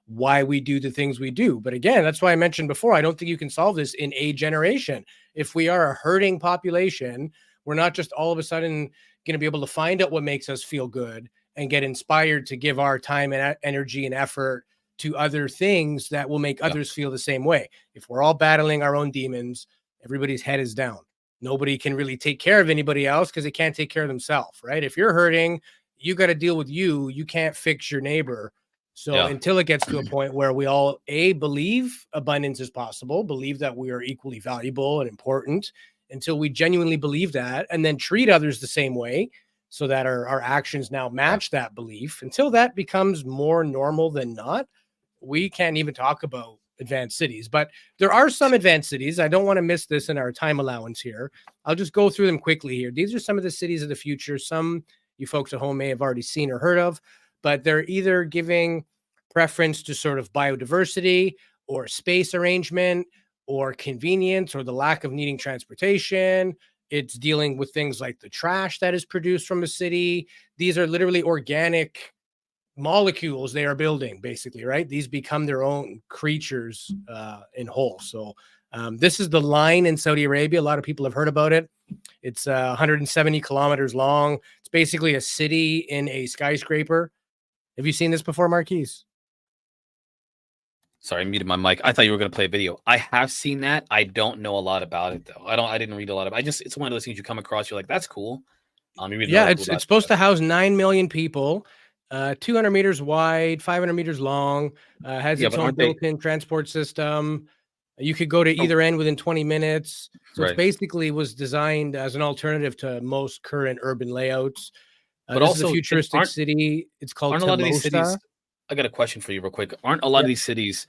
why we do the things we do. But again, that's why I mentioned before, I don't think you can solve this in a generation. If we are a hurting population, we're not just all of a sudden going to be able to find out what makes us feel good and get inspired to give our time and energy and effort to other things that will make others feel the same way. If we're all battling our own demons, everybody's head is down. Nobody can really take care of anybody else because they can't take care of themselves, right? If you're hurting, you got to deal with you. You can't fix your neighbor. So until it gets to a point where we all believe abundance is possible, believe that we are equally valuable and important, until we genuinely believe that and then treat others the same way so that our actions now match that belief, until that becomes more normal than not, we can't even talk about advanced cities. But there are some advanced cities. I don't want to miss this in our time allowance here. I'll just go through them quickly here. These are some of the cities of the future. Some you folks at home may have already seen or heard of, but they're either giving preference to sort of biodiversity or space arrangement or convenience or the lack of needing transportation. It's dealing with things like the trash that is produced from a city. These are literally organic molecules they are building, basically, right? These become their own creatures in whole. So this is the line in Saudi Arabia. A lot of people have heard about it. It's 170 kilometers long. It's basically a city in a skyscraper. Have you seen this before, Marquise? Sorry, I muted my mic. I thought you were going to play a video. I have seen that. I don't know a lot about it though. I didn't read a lot of it. It's one of those things you come across. You're like, that's cool. It's supposed to house 9 million people, 200 meters wide, 500 meters long, has its own built-in transport system. You could go to either end within 20 minutes. So it's basically was designed as an alternative to most current urban layouts. But this also is a futuristic city. It's called a lot of these cities. I got a question for you real quick. Aren't a lot of these cities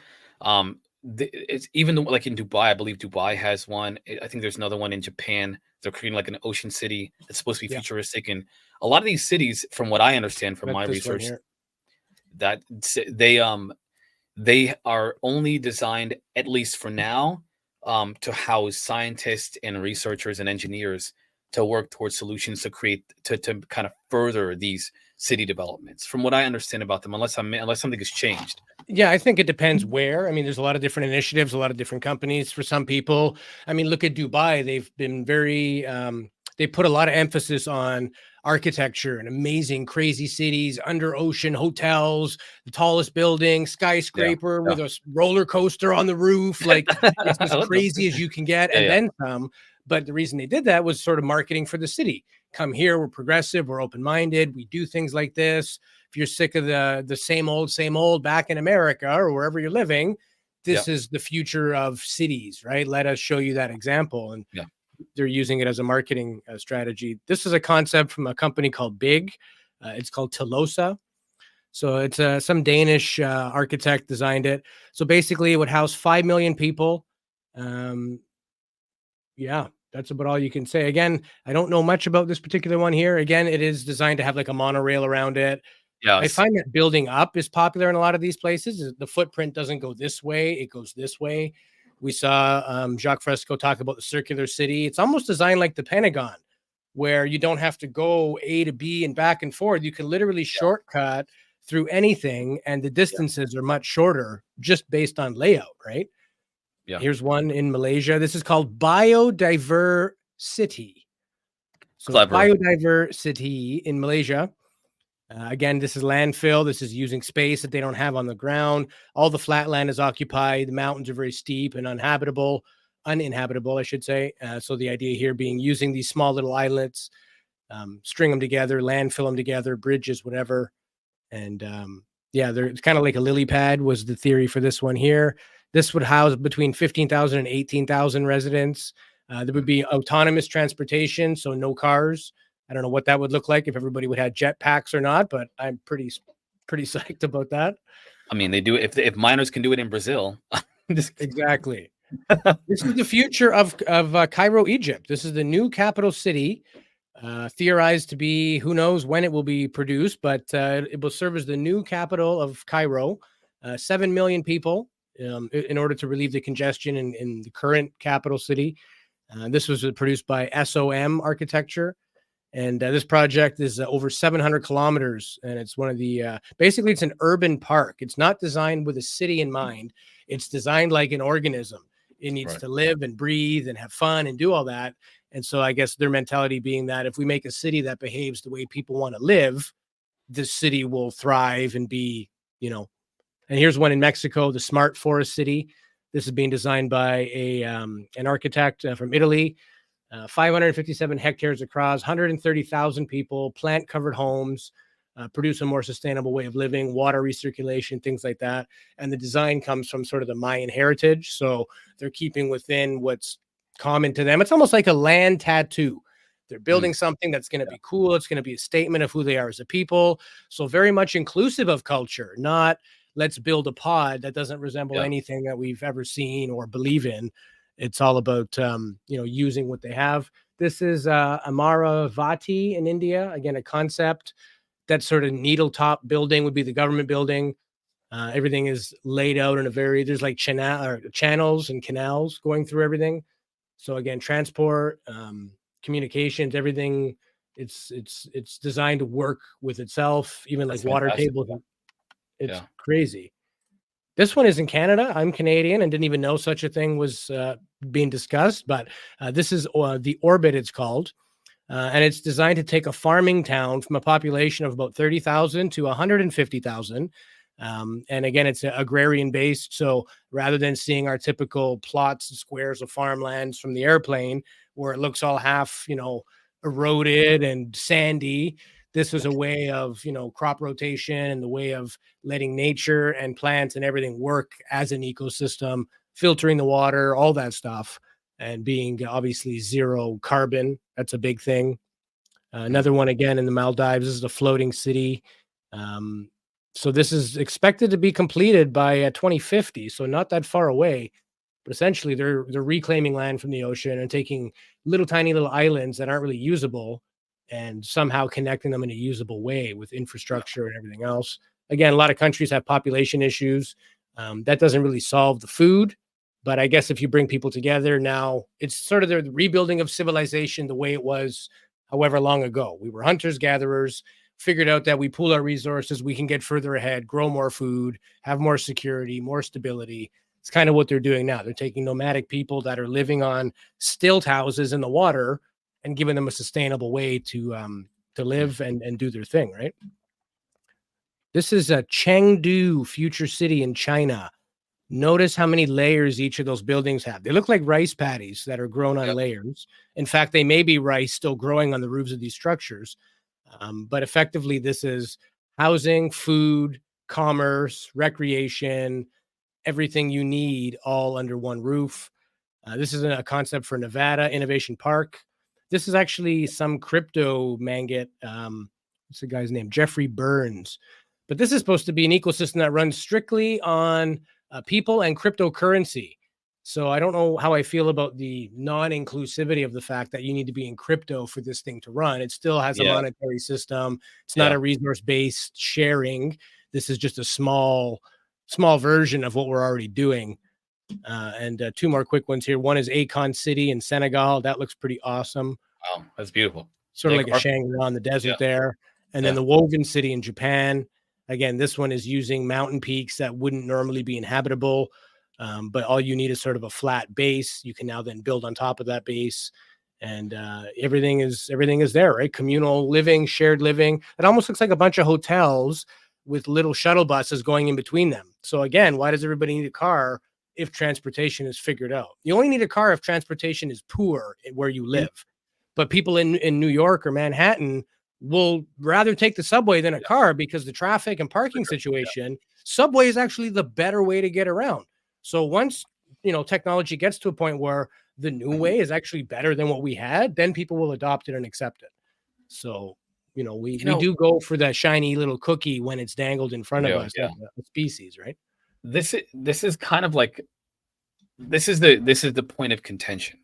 it's even like in Dubai, I believe Dubai has one. I think there's another one in Japan. They're creating like an ocean city. It's supposed to be Yeah, futuristic, and a lot of these cities, from what I understand from that's my this one research, here. that they are only designed, at least for now, to house scientists and researchers and engineers to work towards solutions to create to kind of further these city developments. From what I understand about them, unless something has changed. Yeah, I think it depends where. I mean, there's a lot of different initiatives, a lot of different companies. For some people, I mean, look at Dubai. They've been very, they put a lot of emphasis on architecture and amazing, crazy cities, under ocean hotels, the tallest building, Yeah, skyscraper yeah. with a roller coaster on the roof. Like it's as I love them. crazy as you can get, Yeah, and yeah, then some. But the reason they did that was sort of marketing for the city. Come here, we're progressive, we're open-minded, we do things like this. If you're sick of the same old back in America or wherever you're living, yeah, this is the future of cities, right? Let us show you that example. And yeah. they're using it as a marketing strategy. This is a concept from a company called Big. It's called Telosa. So it's some Danish architect designed it. So basically, it would house 5 million people. Um, yeah, that's about all you can say. Again, I don't know much about this particular one here. Again, it is designed to have like a monorail around it. I Yes. find that building up is popular in a lot of these places. The footprint doesn't go this way, it goes this way. We saw Jacque Fresco talk about the circular city. It's almost designed like the Pentagon, where you don't have to go A to B and back and forth. You can literally shortcut through anything, and the Yeah, distances are much shorter just based on layout, right? yeah. Here's one in Malaysia. This is called biodiversity. So it's Clever. biodiversity in Malaysia. Again, this is landfill. This is using space that they don't have on the ground. All the flat land is occupied. The mountains are very steep and uninhabitable, I should say. So the idea here being using these small little islets, string them together, landfill them together, bridges, whatever. And yeah, it's kind of like a lily pad was the theory for this one here. This would house between 15,000 and 18,000 residents. There would be autonomous transportation, so no cars. I don't know what that would look like if everybody would have jetpacks or not, but I'm pretty psyched about that. I mean, they do it if miners can do it in Brazil. Exactly. This is the future of Cairo, Egypt. This is the new capital city, theorized to be, who knows when it will be produced, but it will serve as the new capital of Cairo. 7 million people in order to relieve the congestion in the current capital city. This was produced by SOM Architecture. And this project is over 700 kilometers. And it's one of the, basically, it's an urban park. It's not designed with a city in mind. It's designed like an organism. It needs Right. to live and breathe and have fun and do all that. And so I guess their mentality being that if we make a city that behaves the way people want to live, this city will thrive and be, you know. And here's one in Mexico, the Smart Forest City. This is being designed by an architect from Italy. 557 hectares across, 130,000 people, plant covered homes, produce a more sustainable way of living, water recirculation, things like that. And the design comes from sort of the Mayan heritage. So they're keeping within what's common to them. It's almost like a land tattoo. They're building something that's going to be cool. It's going to be a statement of who they are as a people. So very much inclusive of culture, not let's build a pod that doesn't resemble Yeah. anything that we've ever seen or believe in. It's all about, using what they have. This is Amaravati in India. Again, a concept. That sort of needle top building would be the government building. Everything is laid out in there's like channels and canals going through everything. So again, transport, communications, everything. It's designed to work with itself, even like That's water fantastic. tables. It's Yeah. crazy. This one is in Canada. I'm Canadian and didn't even know such a thing was being discussed, but this is the Orbit, it's called. And it's designed to take a farming town from a population of about 30,000 to 150,000. And again, it's agrarian based. So rather than seeing our typical plots and squares of farmlands from the airplane, where it looks all half, eroded and sandy, this is a way of, crop rotation and the way of letting nature and plants and everything work as an ecosystem, filtering the water, all that stuff, and being obviously zero carbon. That's a big thing. Another one again in the Maldives. This is a floating city. So this is expected to be completed by 2050, so not that far away. But essentially, they're reclaiming land from the ocean and taking tiny little islands that aren't really usable, and somehow connecting them in a usable way with infrastructure and everything else. Again, a lot of countries have population issues. That doesn't really solve the food, but I guess if you bring people together now, it's sort of the rebuilding of civilization the way it was however long ago. We were hunters gatherers, figured out that we pool our resources, we can get further ahead, grow more food, have more security, more stability. It's kind of what they're doing now. They're taking nomadic people that are living on stilt houses in the water and giving them a sustainable way to live and do their thing, right? This is a Chengdu future city in China. Notice how many layers each of those buildings have. They look like rice paddies that are grown on Yep. layers. In fact, they may be rice still growing on the roofs of these structures. But effectively, this is housing, food, commerce, recreation, everything you need all under one roof. This is a concept for Nevada Innovation Park. This is actually some crypto mangate. What's the guy's name? Jeffrey Burns. But this is supposed to be an ecosystem that runs strictly on people and cryptocurrency. So I don't know how I feel about the non-inclusivity of the fact that you need to be in crypto for this thing to run. It still has a Yeah. monetary system. It's not Yeah. a resource-based sharing. This is just a small version of what we're already doing. And two more quick ones here. One is Akon City in Senegal. That looks pretty awesome. Wow, that's beautiful. Sort of Like like a our Shangri-La in the yeah. desert there. And then Yeah. the Woven City in Japan. Again, this one is using mountain peaks that wouldn't normally be inhabitable. But all you need is sort of a flat base. You can now then build on top of that base. And everything is there, right? Communal living, shared living. It almost looks like a bunch of hotels with little shuttle buses going in between them. So again, why does everybody need a car if transportation is figured out? You only need a car if transportation is poor where you live. But people in New York or Manhattan will rather take the subway than a car because the traffic and parking situation. Subway is actually the better way to get around. So once technology gets to a point where the new way is actually better than what we had, then people will adopt it and accept it. So we do go for that shiny little cookie when it's dangled in front of us as a species, right? This is kind of like this is the point of contention,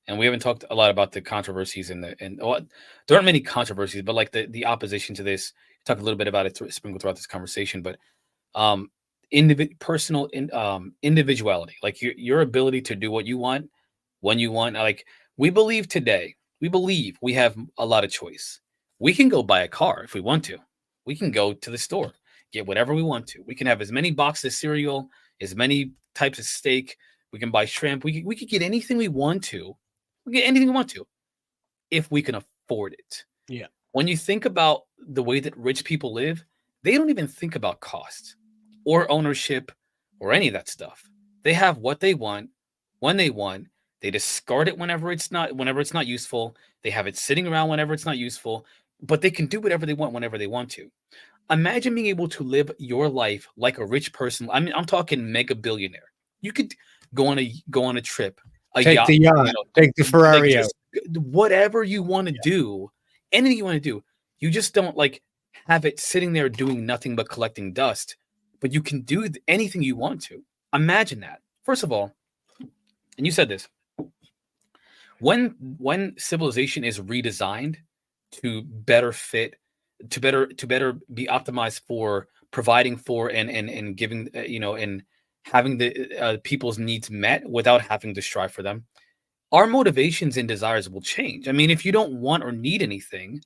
and we haven't talked a lot about the controversies and there aren't many controversies, but like the opposition to this. Talk a little bit about it sprinkled throughout this conversation, but personal individuality, like your ability to do what you want when you want. Like we believe we have a lot of choice. We can go buy a car if we want to. We can go to the store, get whatever we want to. We can have as many boxes of cereal, as many types of steak. We can buy shrimp. We could get anything we want to. We get anything we want to if we can afford it. Yeah. When you think about the way that rich people live, they don't even think about cost or ownership or any of that stuff. They have what they want when they want. They discard it whenever it's not useful. They have it sitting around whenever it's not useful, but they can do whatever they want whenever they want to. Imagine being able to live your life like a rich person. I mean, I'm talking mega billionaire. You could go on a trip, Take the yacht, take the Ferrari out. Whatever you want to do, anything you want to do. You just don't like have it sitting there doing nothing but collecting dust, but you can do anything you want to. Imagine that. First of all, and you said this, when civilization is redesigned to better fit, to better be optimized for providing for and giving and having the people's needs met without having to strive for them, our motivations and desires will change. I mean, if you don't want or need anything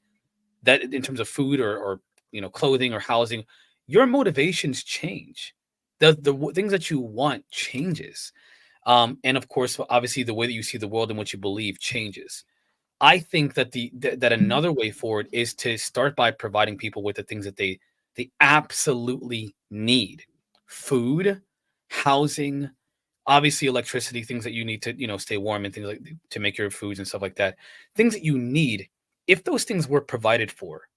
that in terms of food or clothing or housing, your motivations change. The things that you want changes. And of course, obviously, the way that you see the world and what you believe changes. I think that that another way forward is to start by providing people with the things that they absolutely need: food, housing, obviously electricity, things that you need to stay warm and things like to make your foods and stuff like that. Things that you need. If those things were provided for,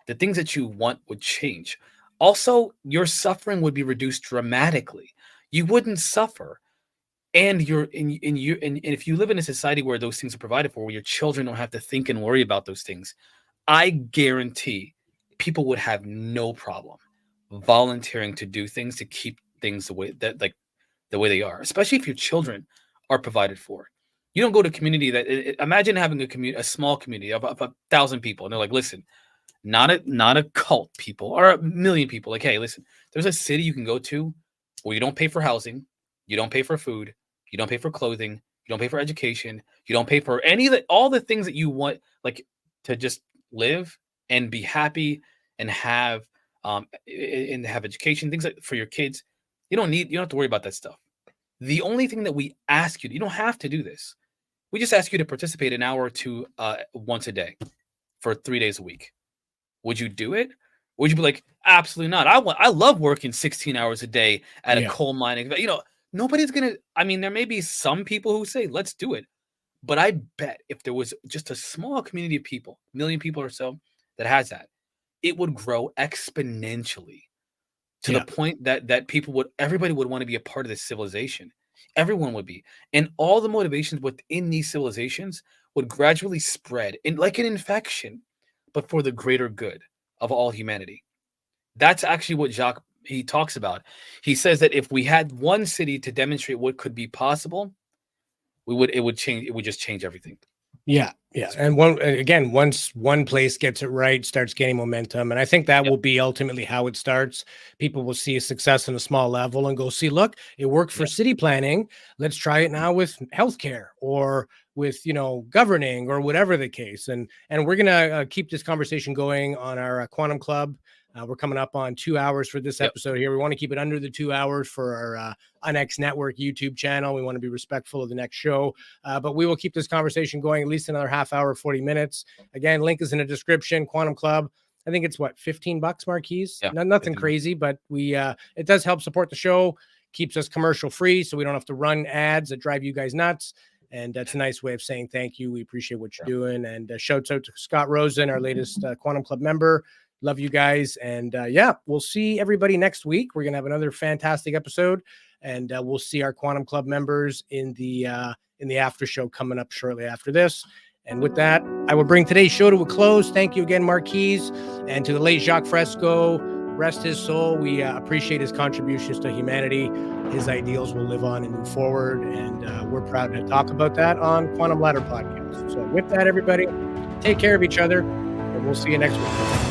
the things that you want would change. Also, your suffering would be reduced dramatically. You wouldn't suffer. And if you live in a society where those things are provided for, where your children don't have to think and worry about those things, I guarantee people would have no problem volunteering to do things to keep things the way that the way they are, especially if your children are provided for. You don't go to a community imagine having a small community of 1,000 people, and they're like, listen, not a cult people or 1,000,000 people. Like, hey, listen, there's a city you can go to where you don't pay for housing, you don't pay for food, you don't pay for clothing, you don't pay for education, you don't pay for all the things that you want, like to just live and be happy and have education, things like for your kids. You don't have to worry about that stuff. The only thing that we ask you don't have to do this. We just ask you to participate an hour or two once a day for 3 days a week. Would you do it? Would you be like, absolutely not? I love working 16 hours a day at a coal mining. Nobody's gonna. I mean, there may be some people who say, let's do it. But I bet if there was just a small community of people, 1,000,000 people or so, that has that, it would grow exponentially to the point that everybody would want to be a part of this civilization. Everyone would be. And all the motivations within these civilizations would gradually spread in like an infection, but for the greater good of all humanity. That's actually what Jacque he talks about. He says that if we had one city to demonstrate what could be possible, it would just change everything. Yeah. And once one place gets it right, starts gaining momentum. And I think that will be ultimately how it starts. People will see a success on a small level and go, see, look, it worked for city planning. Let's try it now with healthcare or with, governing or whatever the case. And we're going to keep this conversation going on our Quantum Club. We're coming up on 2 hours for this episode here. We want to keep it under the 2 hours for our UNX Network YouTube channel. We want to be respectful of the next show, but we will keep this conversation going at least another half hour, 40 minutes. Again, link is in the description. Quantum Club. I think it's $15, Marquise. Yeah, nothing crazy, but it does help support the show. Keeps us commercial free, so we don't have to run ads that drive you guys nuts. And that's a nice way of saying thank you. We appreciate what you're doing. And shouts out to Scott Rosen, our latest Quantum Club member. Love you guys. And we'll see everybody next week. We're going to have another fantastic episode, and we'll see our Quantum Club members in the after show coming up shortly after this. And with that, I will bring today's show to a close. Thank you again, Marquise, and to the late Jacque Fresco. Rest his soul. We appreciate his contributions to humanity. His ideals will live on and move forward. And we're proud to talk about that on Quantum Ladder Podcast. So with that, everybody, take care of each other, and we'll see you next week.